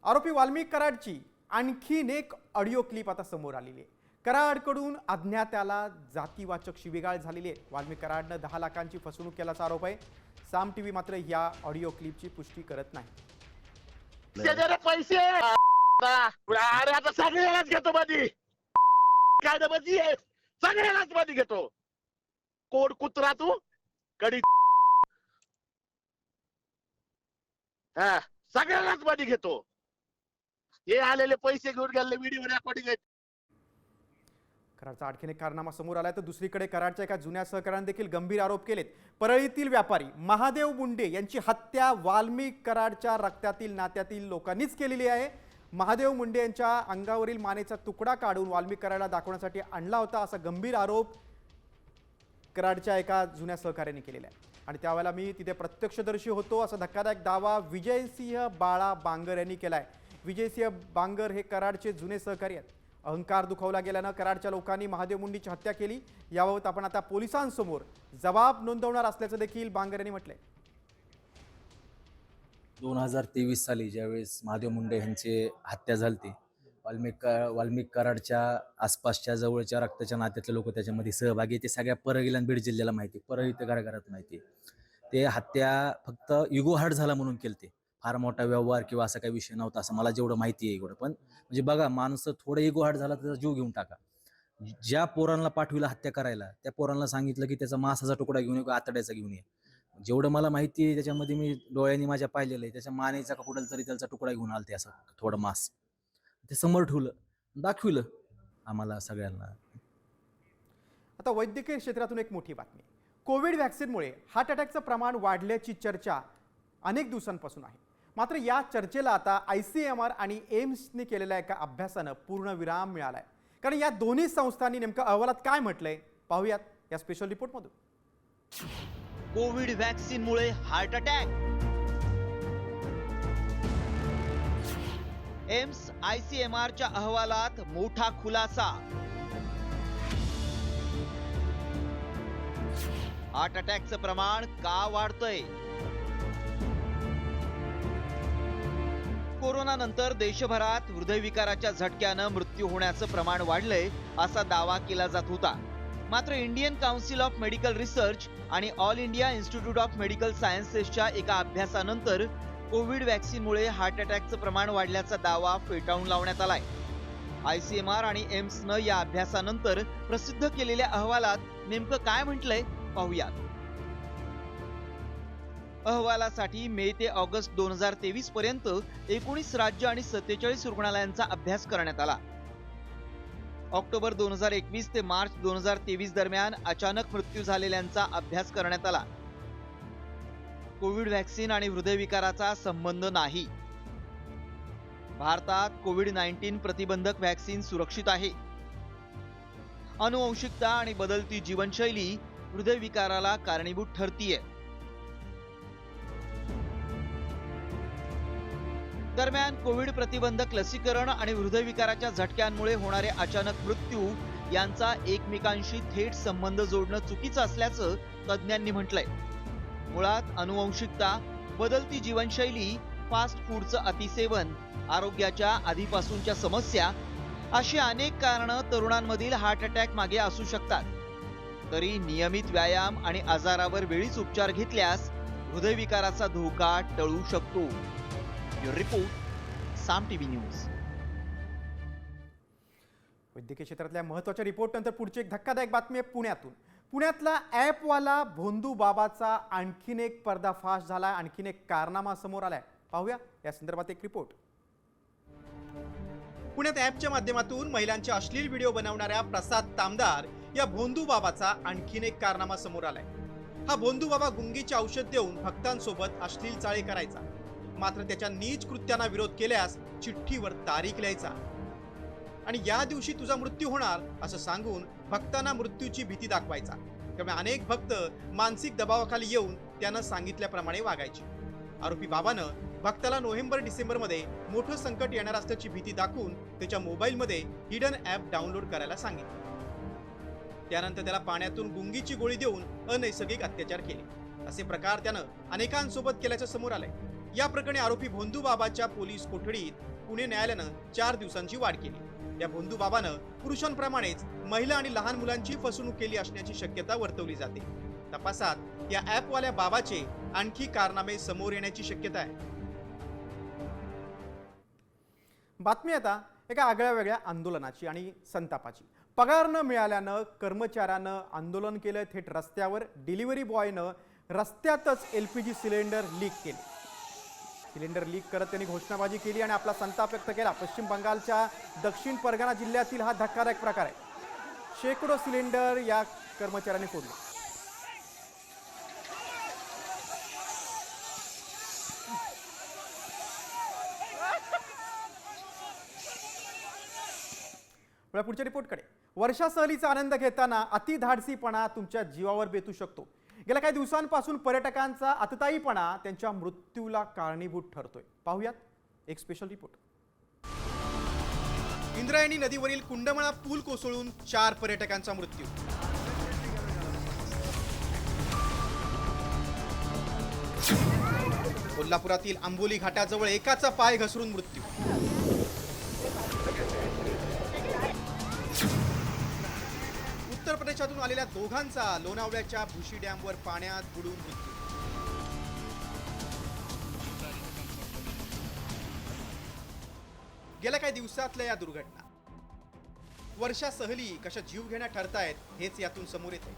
आरोपी वाल्मिक कराडची आणखीन एक ऑडिओ क्लिप आता समोर आलेली आहे. कराडकडून अज्ञात्याला जातीवाचक शिवीगाळ झालेली आहे. वाल्मिक कराडनं 10 लाखांची फसवणूक केल्याचा आरोप आहे. साम टीव्ही मात्र या ऑडिओ क्लिपची पुष्टी करत नाही. पैसे अरे आता सगळ्यालाच घेतो मध्ये काय डबाची आहे, सगळ्यालाच मध्ये घेतो. कोड कुत्रा तू कडी हा सगळ्यालाच मध्ये घेतो. हे आलेले पैसे घेऊन गेले व्हिडिओ रेकॉर्डिंग आहे. कराडचा आणखीन एक कारनामा समोर आलाय तर दुसरीकडे कराडच्या एका जुन्या सहकाऱ्याने देखील गंभीर आरोप केलेत. परळीतील व्यापारी महादेव मुंडे यांची हत्या वाल्मिक कराडच्या रक्तातील नात्यातील लोकांनीच केलेली आहे. महादेव मुंडे यांच्या अंगावरील मानेचा तुकडा काढून वाल्मिक कराडला दाखवण्यासाठी आणला होता असा गंभीर आरोप कराडच्या एका जुन्या सहकार्याने केलेला आहे. आणि त्यावेळेला मी तिथे प्रत्यक्षदर्शी होतो असा धक्कादायक दावा विजयसिंह बाळा बांगर यांनी केलाय. विजयसिंह बांगर हे कराडचे जुने सहकारी आहेत. अहंकार दुखावला गेल्यानं कराडच्या लोकांनी महादेव मुंडेची हत्या केली. याबाबत आपण आता पोलिसांसमोर जबाब नोंदवणार असल्याचं देखील बांगर यांनी म्हटलंय. 2023 साली ज्यावेळेस महादेव मुंडे यांची हत्या झाली, वाल्मिक कराडच्या आसपासच्या जवळच्या रक्ताच्या नात्यातले लोक त्याच्यामध्ये सहभागी. ते सगळ्या परळीला बीड जिल्ह्याला माहिती, परळी ते घराघरात माहिती. ते हत्या फक्त युगो हार्ट झाला म्हणून केलते. फार मोठा व्यवहार किंवा असा काही विषय नव्हता असं मला जेवढं माहिती आहे एवढं. पण म्हणजे बघा, माणसं थोडं इगो हार्ट झाला त्याचा जीव घेऊन टाका. ज्या पोरांना पाठविला हत्या करायला त्या पोरांना सांगितलं की त्याचा मांसाचा तुकडा घेऊन ये, आतड्याचा घेऊन ये. जेवढं मला माहिती आहे त्याच्यामध्ये मी डोळ्यांनी माझ्या पाहिलेलं आहे. त्याच्या मानेचा का कुठला तरी त्याचा तुकडा घेऊन आलते असं थोडं मांस. ते समोर ठेवलं, दाखविलं आम्हाला सगळ्यांना. आता वैद्यकीय क्षेत्रातून एक मोठी बातमी. कोविड व्हॅक्सिनमुळे हार्ट अटॅकचं प्रमाण वाढल्याची चर्चा अनेक दिवसांपासून आहे. मात्र या चर्चेला आता ICMR आणि एम्सने केलेल्या एका अभ्यासानं पूर्णविराम मिळालाय. कारण या दोन्ही संस्थांनी नेमकं अहवालात काय म्हटलंय पाहूयात या स्पेशल रिपोर्टमधून. कोविड व्हॅक्सिनमुळे हार्ट अटॅक. एम्स ICMRच्या अहवालात मोठा खुलासा. हार्ट अटॅकचं प्रमाण का वाढतंय? कोरोना नंतर देशभरात हृदयविकाराच्या झटक्यानं मृत्यू होण्याचं प्रमाण वाढलंय असा दावा केला जात होता. मात्र Indian council of medical research आणि all India institute of medical सायन्सेसच्या एका अभ्यासानंतर कोविड व्हॅक्सिनमुळे हार्ट अटॅकचं प्रमाण वाढल्याचा दावा फेटाळून लावण्यात आलाय. ICMR आणि एम्सनं या अभ्यासानंतर प्रसिद्ध केलेल्या अहवालात नेमकं काय म्हटलंय पाहूयात. अहवालासाठी मे ते ऑगस्ट 2023 पर्यंत 19 राज्य आणि 47 रुग्णालयांचा अभ्यास करण्यात आला. ऑक्टोबर 2021 ते मार्च 2023 दरम्यान अचानक मृत्यू झालेल्यांचा अभ्यास करण्यात आला. कोविड व्हॅक्सिन आणि हृदयविकाराचा संबंध नाही. भारतात कोविड-19 प्रतिबंधक व्हॅक्सिन सुरक्षित आहे. अनुवंशिकता आणि बदलती जीवनशैली हृदयविकाराला कारणीभूत ठरतीये. दरम्यान कोविड प्रतिबंधक लसीकरण आणि हृदयविकाराच्या झटक्यांमुळे होणारे अचानक मृत्यू यांचा एकमेकांशी थेट संबंध जोडणं चुकीचं असल्याचं तज्ज्ञांनी म्हटलंय. मुळात अनुवंशिकता, बदलती जीवनशैली, फास्ट फूडचं अतिसेवन, आरोग्याच्या आधीपासूनच्या समस्या अशी अनेक कारणं तरुणांमधील हार्ट अटॅक मागे असू शकतात. तरी नियमित व्यायाम आणि आजारावर वेळीच उपचार घेतल्यास हृदयविकाराचा धोका टळू शकतो. रिपोर्ट साम टीव्ही न्यूज. वैद्यकीय क्षेत्रातल्या महत्त्वाच्या रिपोर्ट नंतर पुढची एक धक्कादायक बातमी आहे पुण्यातून. पुण्यातला ॲपवाला भोंदू बाबाचा आणखीन एक पर्दाफाश झाला, आणखीन एक कारनामा समोर आलाय. पाहूया या संदर्भात एक रिपोर्ट. पुण्यात ॲपच्या माध्यमातून महिलांचे अश्लील व्हिडिओ बनवणाऱ्या प्रसाद तामदार या भोंदू बाबाचा आणखीन एक कारनामा समोर आलाय. हा भोंदू बाबा गुंगीचे औषध देऊन भक्तांसोबत अश्लील चाळे करायचा. मात्र त्याच्या नीच कृत्यांना विरोध केल्यास चिठ्ठीवर तारीख लिहायचा आणि या दिवशी तुझा मृत्यू होणार असं सांगून भक्तांना मृत्यूची भीती दाखवायचा. त्यामुळे अनेक भक्त मानसिक दबावाखाली येऊन त्यानं सांगितल्याप्रमाणे वागायचे. आरोपी बाबानं भक्ताला नोव्हेंबर-डिसेंबरमध्ये मोठं संकट येणार असल्याची भीती दाखवून त्याच्या मोबाईलमध्ये हिडन ॲप डाउनलोड करायला सांगितलं. त्यानंतर त्याला पाण्यातून गुंगीची गोळी देऊन अनैसर्गिक अत्याचार केले. असे प्रकार त्यानं अनेकांसोबत केल्याचं समोर आलंय. या प्रकरणी आरोपी भोंदू बाबाच्या पोलीस कोठडीत पुणे न्यायालयानं 4 दिवसांची वाढ केली. या भोंदू बाबानं पुरुषांप्रमाणेच महिला आणि लहान मुलांची फसवणूक केली असण्याची शक्यता वर्तवली जाते. तपासात या ॲपवाल्या बाबाचे आणखी कारनामे समोर येण्याची शक्यता आहे. बातमी आता एका आगळ्या वेगळ्या आंदोलनाची आणि संतापाची. पगार न मिळाल्यानं कर्मचाऱ्यानं आंदोलन केलं थेट रस्त्यावर. डिलिव्हरी बॉयनं रस्त्यातच LPG सिलेंडर लीक केले. सिलेंडर लीक करत त्यांनी घोषणाबाजी केली आणि आपला संताप व्यक्त केला. पश्चिम बंगालच्या दक्षिण परगणा जिल्ह्यातील हा धक्कादायक प्रकार आहे. शेकडो सिलेंडर या कर्मचाऱ्यांनी फोडले. पुढच्या रिपोर्टकडे. वर्षा सहलीचा आनंद घेताना अतिधाडसीपणा तुमच्या जीवावर बेतू शकतो. गेल्या काही दिवसांपासून पर्यटकांचा अततायीपणा त्यांच्या मृत्यूला कारणीभूत ठरतोय. पाहूयात एक स्पेशल रिपोर्ट. इंद्रायणी नदीवरील कुंडमळा पूल कोसळून 4 पर्यटकांचा मृत्यू. कोल्हापुरातील आंबोली घाटाजवळ एकाचा पाय घसरून मृत्यू. उत्तर प्रदेशातून आलेल्या दोघांचा लोणावळ्याच्या भुशी डॅमवर पाण्यात बुडून मृत्यू. गेल्या काही दिवसातल्या या दुर्घटना. वर्षा सहली कशा जीव घेण्या ठरतायत हेच यातून समोर येत आहे.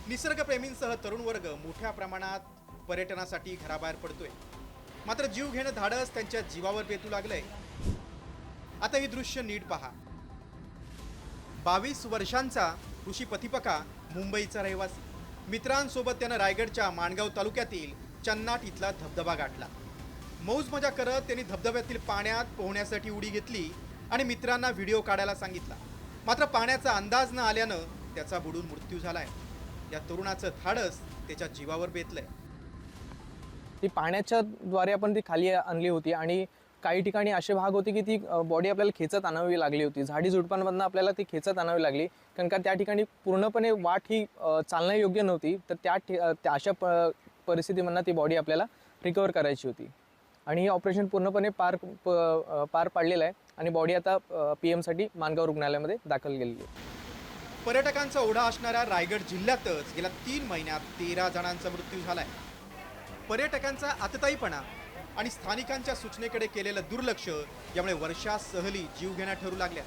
निसर्गप्रेमींसह तरुण वर्ग मोठ्या प्रमाणात पर्यटनासाठी घराबाहेर पडतोय. मात्र जीव घेणं धाडस त्यांच्या जीवावर बेतू लागलंय. आता ही दृश्य नीट पहा. 22 वर्षांचा ऋषी पतिपका मुंबईचा रहिवासी. मित्रांसोबत त्यानं रायगडच्या माणगाव तालुक्यातील चन्नाट इथला धबधबा गाठला. मौज मजा करत त्यांनी धबधब्यातील पाण्यात पोहण्यासाठी उडी घेतली आणि मित्रांना व्हिडिओ काढायला सांगितला. मात्र पाण्याचा अंदाज न आल्यानं त्याचा बुडून मृत्यू झालाय. या तरुणाचं धाडस त्याच्या जीवावर बेतलंय. ती पाण्याच्या द्वारे आपण ती खाली आणली होती आणि काही ठिकाणी असे भाग होते की ती बॉडी आपल्याला खेचत आणावी लागली होती. झाडी झुडपांमधनं आपल्याला ती खेचत आणावी लागली कारण का त्या ठिकाणी पूर्णपणे वाट ही चालण्यायोग्य नव्हती. तर त्या अशा परिस्थितीमधनं ती बॉडी आपल्याला रिकवर करायची होती आणि हे ऑपरेशन पूर्णपणे पार पाडलेलं आहे आणि बॉडी आता PM साठी माणगाव रुग्णालयामध्ये दाखल केलेली आहे. पर्यटकांचा ओढा असणाऱ्या रायगड जिल्ह्यातच गेल्या 3 महिन्यात 13 जणांचा मृत्यू झालाय. पर्यटकांचा अततायीपणा आणि स्थानिकांच्या सूचनेकडे केलेलं दुर्लक्ष यामुळे वर्षा सहली जीव घेण्या ठरू लागल्या.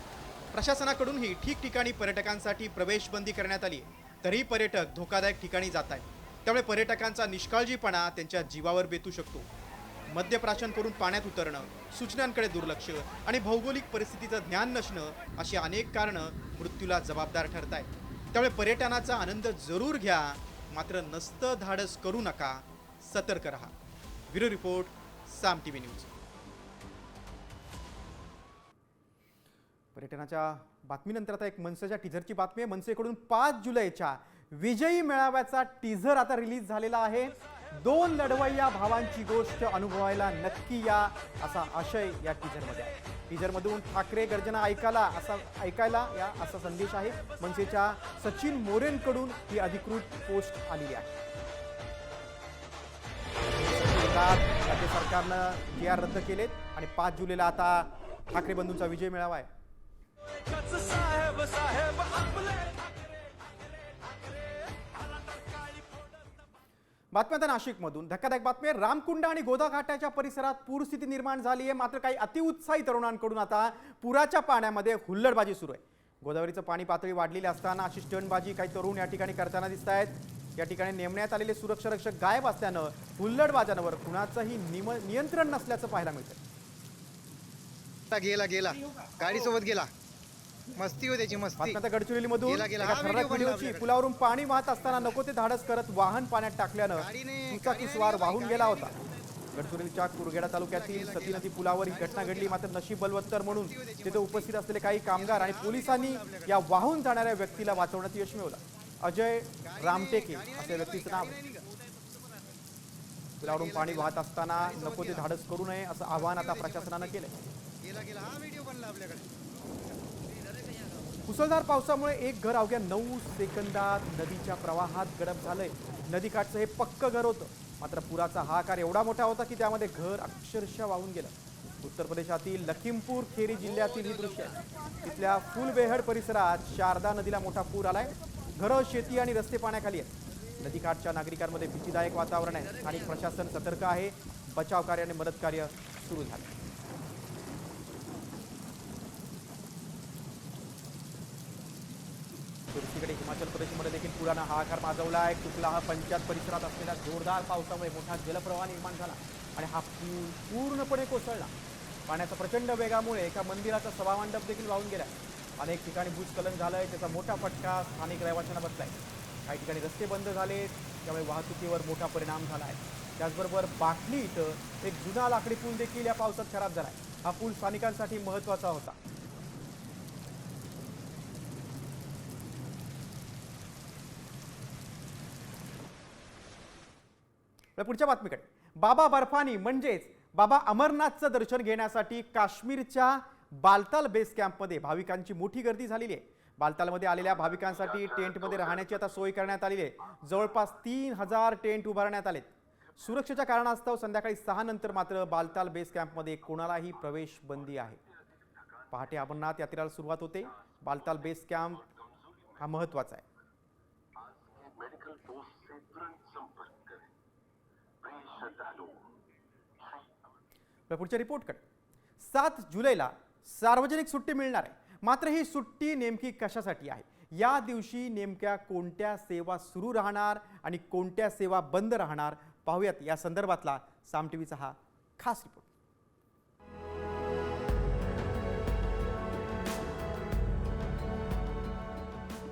प्रशासनाकडूनही ठिकठिकाणी पर्यटकांसाठी प्रवेशबंदी करण्यात आली आहे. तरीही पर्यटक धोकादायक ठिकाणी जात आहेत. त्यामुळे पर्यटकांचा निष्काळजीपणा त्यांच्या जीवावर बेतू शकतो. मद्यप्राशन करून पाण्यात उतरणं, सूचनांकडे दुर्लक्ष आणि भौगोलिक परिस्थितीचं ज्ञान नसणं अशी अनेक कारणं मृत्यूला जबाबदार ठरत आहेत. त्यामुळे पर्यटनाचा आनंद जरूर घ्या, मात्र नसतं धाडस करू नका. सतर्क रहा. ब्युरो रिपोर्ट, साम टीव्ही न्यूज. पर्यटनाच्या बातमीनंतर आता एक मनसेच्या टीझरची बातमी आहे. मनसेकडून 5 जुलैच्या विजयी मेळाव्याचा टीझर आता रिलीज झालेला आहे. दोन लढवय्या भावांची गोष्ट अनुभवायला नक्की या, असा आशय या टीजरमध्ये आहे. टीजरमधून ठाकरे गर्जना ऐकायला या असा संदेश आहे. मनसेच्या सचिन मोरेंकडून ही अधिकृत पोस्ट आलेली आहे. राज्य सरकारनं GR रद्द केलेत आणि 5 जुलैला आता ठाकरे बंधूंचा विजय मेळावा आहे. बातम्या नाशिकमधून धक्कादायक बातमी. रामकुंड आणि गोदा घाटाच्या परिसरात पूरस्थिती निर्माण झाली आहे. मात्र काही अतिउत्साही तरुणांकडून आता पुराच्या पाण्यामध्ये हुल्लडबाजी सुरू आहे. गोदावरीचं पाणी पातळी वाढलेली असताना अशी स्टंटबाजी काही तरुण या ठिकाणी करताना दिसत आहेत. या ठिकाणी नेमण्यात आलेले सुरक्षा रक्षक गायब असल्यानं हुल्लडबाजांवर कुणाचंही नियंत्रण नसल्याचं पाहायला मिळतं. गेला गाडीसोबत गेला, मस्ती होती त्याची मस्ती. आता गडचिरोलीमधून व्हिडिओची पुलावरून पाणी वाहत असताना नको ते धाडस करत वाहन पाण्यात टाकल्यानं दुचाकीस्वार वाहून गेला होता. गडचिरोलीच्या कुरगेडा तालुक्यातील सती नदी पुलावर ही घटना घडली. मात्र नशीब बलवत्तर म्हणून तिथे उपस्थित असलेले काही कामगार आणि पोलिसांनी या वाहून जाणाऱ्या व्यक्तीला वाचवण्यात यश मिळवलं. अजय रामटेके असे व्यक्तीचं नाव आहे. पुलावरून पाणी वाहत असताना नको ते धाडस करू नये असं आवाहन आता प्रशासनानं केलंय. मुसळधार पावसामुळे एक घर अवघ्या 9 सेकंदात नदीच्या प्रवाहात गडप झालंय. नदीकाठचं हे पक्क घर होतं. मात्र पुराचा हाहाकार एवढा मोठा होता की त्यामध्ये घर अक्षरशः वाहून गेलं. उत्तर प्रदेशातील लखीमपूर खेरी जिल्ह्यातील ही दृश्य आहे. तिथल्या फुलबेहड परिसरात शारदा नदीला मोठा पूर आलाय. घरं, शेती आणि रस्ते पाण्याखाली आहेत. नदीकाठच्या नागरिकांमध्ये भीतीदायक वातावरण आहे. स्थानिक प्रशासन सतर्क आहे. बचाव कार्य आणि मदत कार्य सुरू झालं. दुसरीकडे हिमाचल प्रदेशमध्ये देखील पुरानं हाहाकार माजवला आहे. कुकला हा पंचायत परिसरात असलेल्या जोरदार पावसामुळे मोठा जलप्रवाह निर्माण झाला आणि हा पूल पूर्णपणे कोसळला. पाण्याच्या प्रचंड वेगामुळे एका मंदिराचा सभामंडप देखील वाहून गेला. अनेक ठिकाणी भूस्खलन झालंय. त्याचा मोठा फटका स्थानिक रहिवाशांना बसलाय. काही ठिकाणी रस्ते बंद झाले, त्यामुळे वाहतुकीवर मोठा परिणाम झाला आहे. त्याचबरोबर बाटली इथं एक जुना लाकडी पूल देखील या पावसात खराब झालाय. हा पूल स्थानिकांसाठी महत्त्वाचा होता. पुढच्या बातमीकडे. बाबा बर्फानी म्हणजेच बाबा अमरनाथचं दर्शन घेण्यासाठी काश्मीरच्या बालताल बेस कॅम्पमध्ये भाविकांची मोठी गर्दी झालेली आहे. बालतालमध्ये आलेल्या भाविकांसाठी टेंटमध्ये राहण्याची आता सोय करण्यात आलेली आहे. जवळपास 3000 टेंट उभारण्यात आलेत. सुरक्षेच्या कारणास्तव संध्याकाळी 6 नंतर मात्र बालताल बेस कॅम्पमध्ये कोणालाही प्रवेश बंदी आहे. पहाटे अमरनाथ यात्रेला सुरुवात होते. बालताल बेस कॅम्प हा महत्त्वाचा आहे. पुढच्या रिपोर्टकडे. 7 जुलैला सार्वजनिक सुट्टी मिळणार आहे. मात्र ही सुट्टी नेमकी कशासाठी आहे? या दिवशी नेमक्या कोणत्या सेवा सुरू राहणार आणि कोणत्या सेवा बंद राहणार पाहूयात. या संदर्भातला साम टीव्हीचा हा खास रिपोर्ट.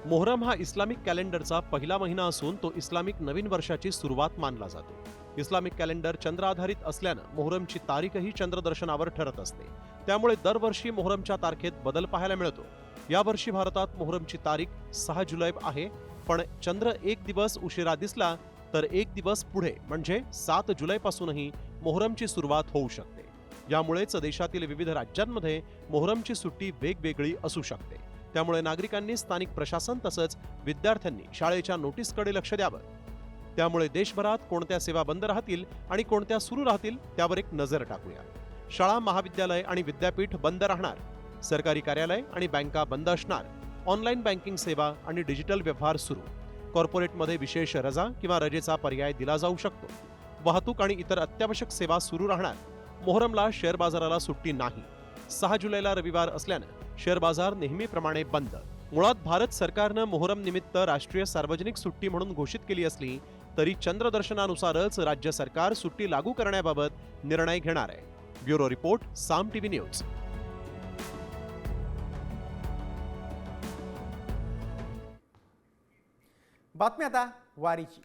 मोहरम हा इस्लामिक कॅलेंडरचा पहिला महिना असून तो इस्लामिक नवीन वर्षाची सुरुवात मानला जातो. इस्लामिक कॅलेंडर चंद्र आधारित असल्यानं मोहरमची तारीखही चंद्रदर्शनावर ठरत असते. त्यामुळे दरवर्षी मोहरमच्या तारखेत बदल पाहायला मिळतो. यावर्षी भारतात मोहरमची तारीख 6 जुलै आहे. पण चंद्र एक दिवस उशिरा दिसला तर एक दिवस पुढे म्हणजे 7 जुलैपासूनही मोहरमची सुरुवात होऊ शकते. यामुळेच देशातील विविध राज्यांमध्ये मोहरमची सुट्टी वेगवेगळी असू शकते. त्यामुळे नागरिकांनी स्थानिक प्रशासन तसंच विद्यार्थ्यांनी शाळेच्या नोटीसकडे लक्ष द्यावं. त्यामुळे देशभरात कोणत्या सेवा बंद राहतील आणि कोणत्या सुरू राहतील त्यावर एक नजर टाकूया. शाळा, महाविद्यालय आणि विद्यापीठ बंद राहणार. सरकारी कार्यालय आणि बँका बंद असणार. ऑनलाईन बँकिंग सेवा आणि डिजिटल व्यवहार सुरू. कॉर्पोरेटमध्ये विशेष रजा किंवा रजेचा पर्याय दिला जाऊ शकतो. वाहतूक आणि इतर अत्यावश्यक सेवा सुरू राहणार. मोहरमला शेअर बाजाराला सुट्टी नाही. 6 जुलैला रविवार असल्यानं शेअर बाजार नेहमीप्रमाणे बंद. मुळात भारत सरकारनं मोहरम निमित्त राष्ट्रीय सार्वजनिक सुट्टी म्हणून घोषित केली असली तरी चंद्रदर्शनानुसारच राज्य सरकार सुट्टी लागू करण्याबाबत निर्णय घेणार आहे. ब्युरो रिपोर्ट, साम टीव्ही न्यूज. बातमी आता वारीची.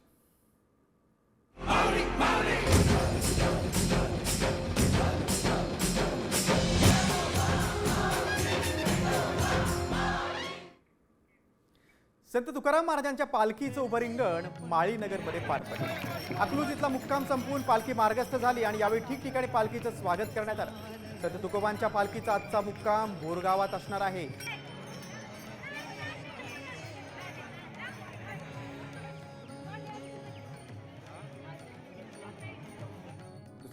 संत तुकाराम महाराजांच्या पालखीचं उभं रिंगण माळीनगरमध्ये पार पडलं. अकलूज इथला मुक्काम संपवून पालखी मार्गस्थ झाली आणि यावेळी ठिकठिकाणी पालखीचं स्वागत करण्यात आलं. संत तुकोबांच्या पालखीचा आजचा मुक्काम बोरगावात असणार आहे.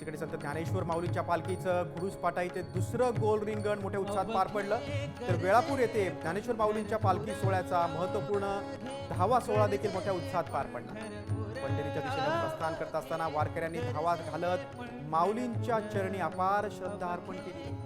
दुसरीकडे संत ज्ञानेश्वर माऊलींच्या पालखीचं खुडूसपाटा इथे दुसरं गोल रिंगण मोठ्या उत्साहात पार पडलं. तर वेळापूर येथे ज्ञानेश्वर माऊलींच्या पालखी सोहळ्याचा महत्त्वपूर्ण 10वा सोहळा देखील मोठ्या उत्साहात पार पडला. पंढरीच्या दिशेने प्रस्थान करत असताना वारकऱ्यांनी धावा घालत माऊलींच्या चरणी अपार श्रद्धा अर्पण केली.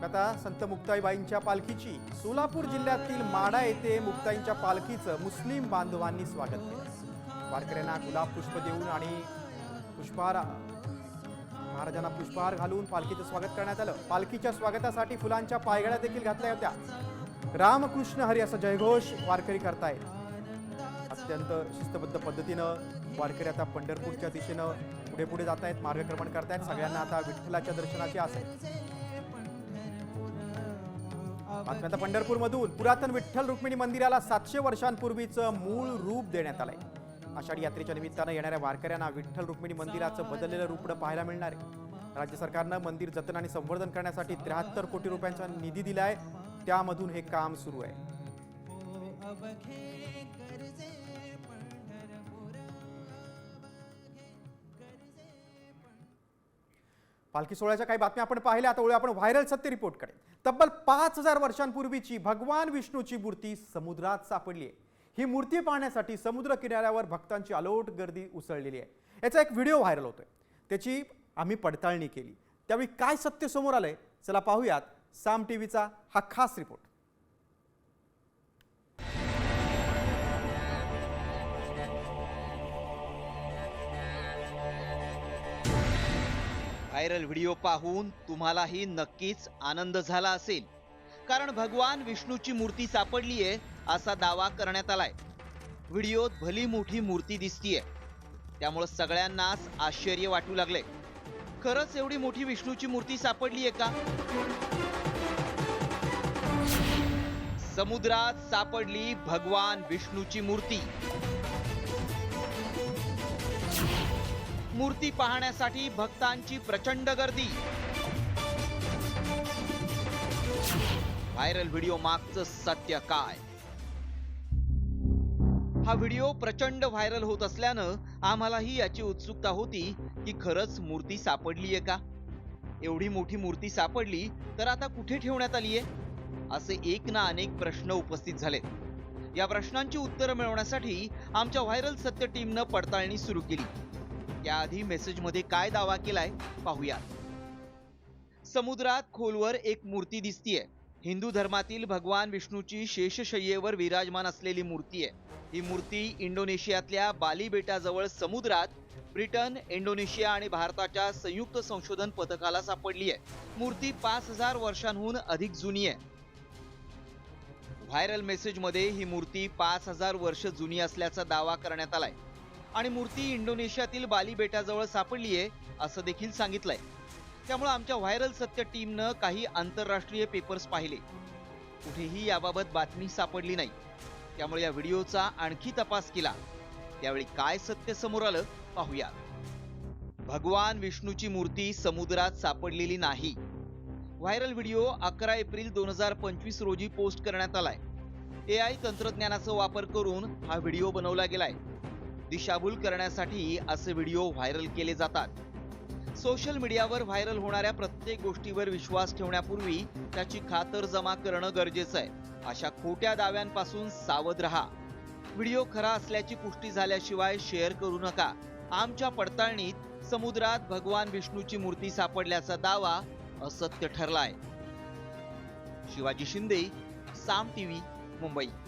आता संत मुक्ताईबाईंच्या पालखीची सोलापूर जिल्ह्यातील माढा येथे मुक्ताईंच्या पालखीचं मुस्लिम बांधवांनी स्वागत केलं. वारकऱ्यांना गुलाब पुष्प देऊन आणि महाराजांना पुष्पहार घालून पालखीचं स्वागत करण्यात आलं. पालखीच्या स्वागतासाठी फुलांच्या पायघड्या देखील घातल्या होत्या. रामकृष्ण हरी असा जयघोष वारकरी करतायत. अत्यंत शिस्तबद्ध पद्धतीनं वारकरी आता पंढरपूरच्या दिशेनं पुढे पुढे जात आहेत, मार्गक्रमण करतायत. सगळ्यांना आता विठ्ठलाच्या दर्शनाची आस आहे. आता पंढरपूरमधून पुरातन विठ्ठल रुक्मिणी मंदिराला 700 वर्षांपूर्वीचं मूळ रूप देण्यात आलंय. आषाढी यात्रेच्या निमित्तानं येणाऱ्या वारकऱ्यांना विठ्ठल रुक्मिणी मंदिराचं बदललेलं रूप पाहायला मिळणार आहे. राज्य सरकारनं मंदिर जतन आणि संवर्धन करण्यासाठी 73 कोटी रुपयांचा निधी दिलाय. त्यामधून हे काम सुरू आहे. पालखी सोहळ्याच्या काही बातम्या आपण पाहिल्या. आता वळूया आपण व्हायरल सत्य रिपोर्टकडे. तब्बल 5000 वर्षांपूर्वीची भगवान विष्णूची मूर्ती समुद्रात सापडली आहे. ही मूर्ती पाहण्यासाठी समुद्र किनाऱ्यावर भक्तांची अलोट गर्दी उसळलेली आहे. याचा एक व्हिडिओ व्हायरल होतोय. त्याची आम्ही पडताळणी केली. त्यावेळी काय सत्य समोर आलंय चला पाहूयात साम टीव्हीचा हा खास रिपोर्ट. व्हायरल व्हिडिओ पाहून तुम्हालाही नक्कीच आनंद झाला असेल, कारण भगवान विष्णूची मूर्ती सापडलीये असा दावा करण्यात आलाय. व्हिडिओत भली मोठी मूर्ती दिसतीये, त्यामुळे सगळ्यांनाच आश्चर्य वाटू लागले. खरंच एवढी मोठी विष्णूची मूर्ती सापडलीये का? समुद्रात सापडली भगवान विष्णूची मूर्ती. मूर्ती पाहण्यासाठी भक्तांची प्रचंड गर्दी. व्हायरल व्हिडिओ मागचं सत्य काय? हा व्हिडिओ प्रचंड व्हायरल होत असल्यानं आम्हालाही याची उत्सुकता होती की खरंच मूर्ती सापडलीये का? एवढी मोठी मूर्ती सापडली तर आता कुठे ठेवण्यात आलीये? असे एक ना अनेक प्रश्न उपस्थित झाले. या प्रश्नांची उत्तरं मिळवण्यासाठी आमच्या व्हायरल सत्य टीमनं पडताळणी सुरू केली. त्याआधी मेसेजमध्ये काय दावा केलाय पाहूया. समुद्रात खोलवर एक मूर्ती दिसतीये. हिंदू धर्मातील भगवान विष्णूची शेषशय्येवर विराजमान असलेली मूर्ती आहे. ही मूर्ती इंडोनेशियातल्या बाली बेटाजवळ समुद्रात ब्रिटन, इंडोनेशिया आणि भारताच्या संयुक्त संशोधन पथकाला सापडली आहे. मूर्ती 5000 वर्षांहून अधिक जुनी आहे. व्हायरल मेसेजमध्ये ही मूर्ती 5000 वर्ष जुनी असल्याचा दावा करण्यात आलाय आणि मूर्ती इंडोनेशियातील बाली बेटाजवळ सापडली आहे असं देखील सांगितलंय. त्यामुळे आमच्या व्हायरल सत्य टीमनं काही आंतरराष्ट्रीय पेपर्स पाहिले. कुठेही याबाबत बातमी सापडली नाही. त्यामुळे या व्हिडिओचा आणखी तपास केला. त्यावेळी काय सत्य समोर आलं पाहूया. भगवान विष्णूची मूर्ती समुद्रात सापडलेली नाही. व्हायरल व्हिडिओ 11 एप्रिल 2025 रोजी पोस्ट करण्यात आलाय. AI तंत्रज्ञानाचा वापर करून हा व्हिडिओ बनवला गेलाय. दिशाभूल करण्यासाठी असे व्हिडिओ व्हायरल केले जातात. सोशल मीडियावर व्हायरल होणाऱ्या प्रत्येक गोष्टीवर विश्वास ठेवण्यापूर्वी त्याची खातरजमा करणं गरजेचं आहे. अशा खोट्या दाव्यांपासून सावध राहा. व्हिडिओ खरा असल्याची पुष्टी झाल्याशिवाय शेअर करू नका. आमच्या पडताळणीत समुद्रात भगवान विष्णूची मूर्ती सापडल्याचा दावा असत्य ठरलाय. शिवाजी शिंदे, साम टीव्ही, मुंबई.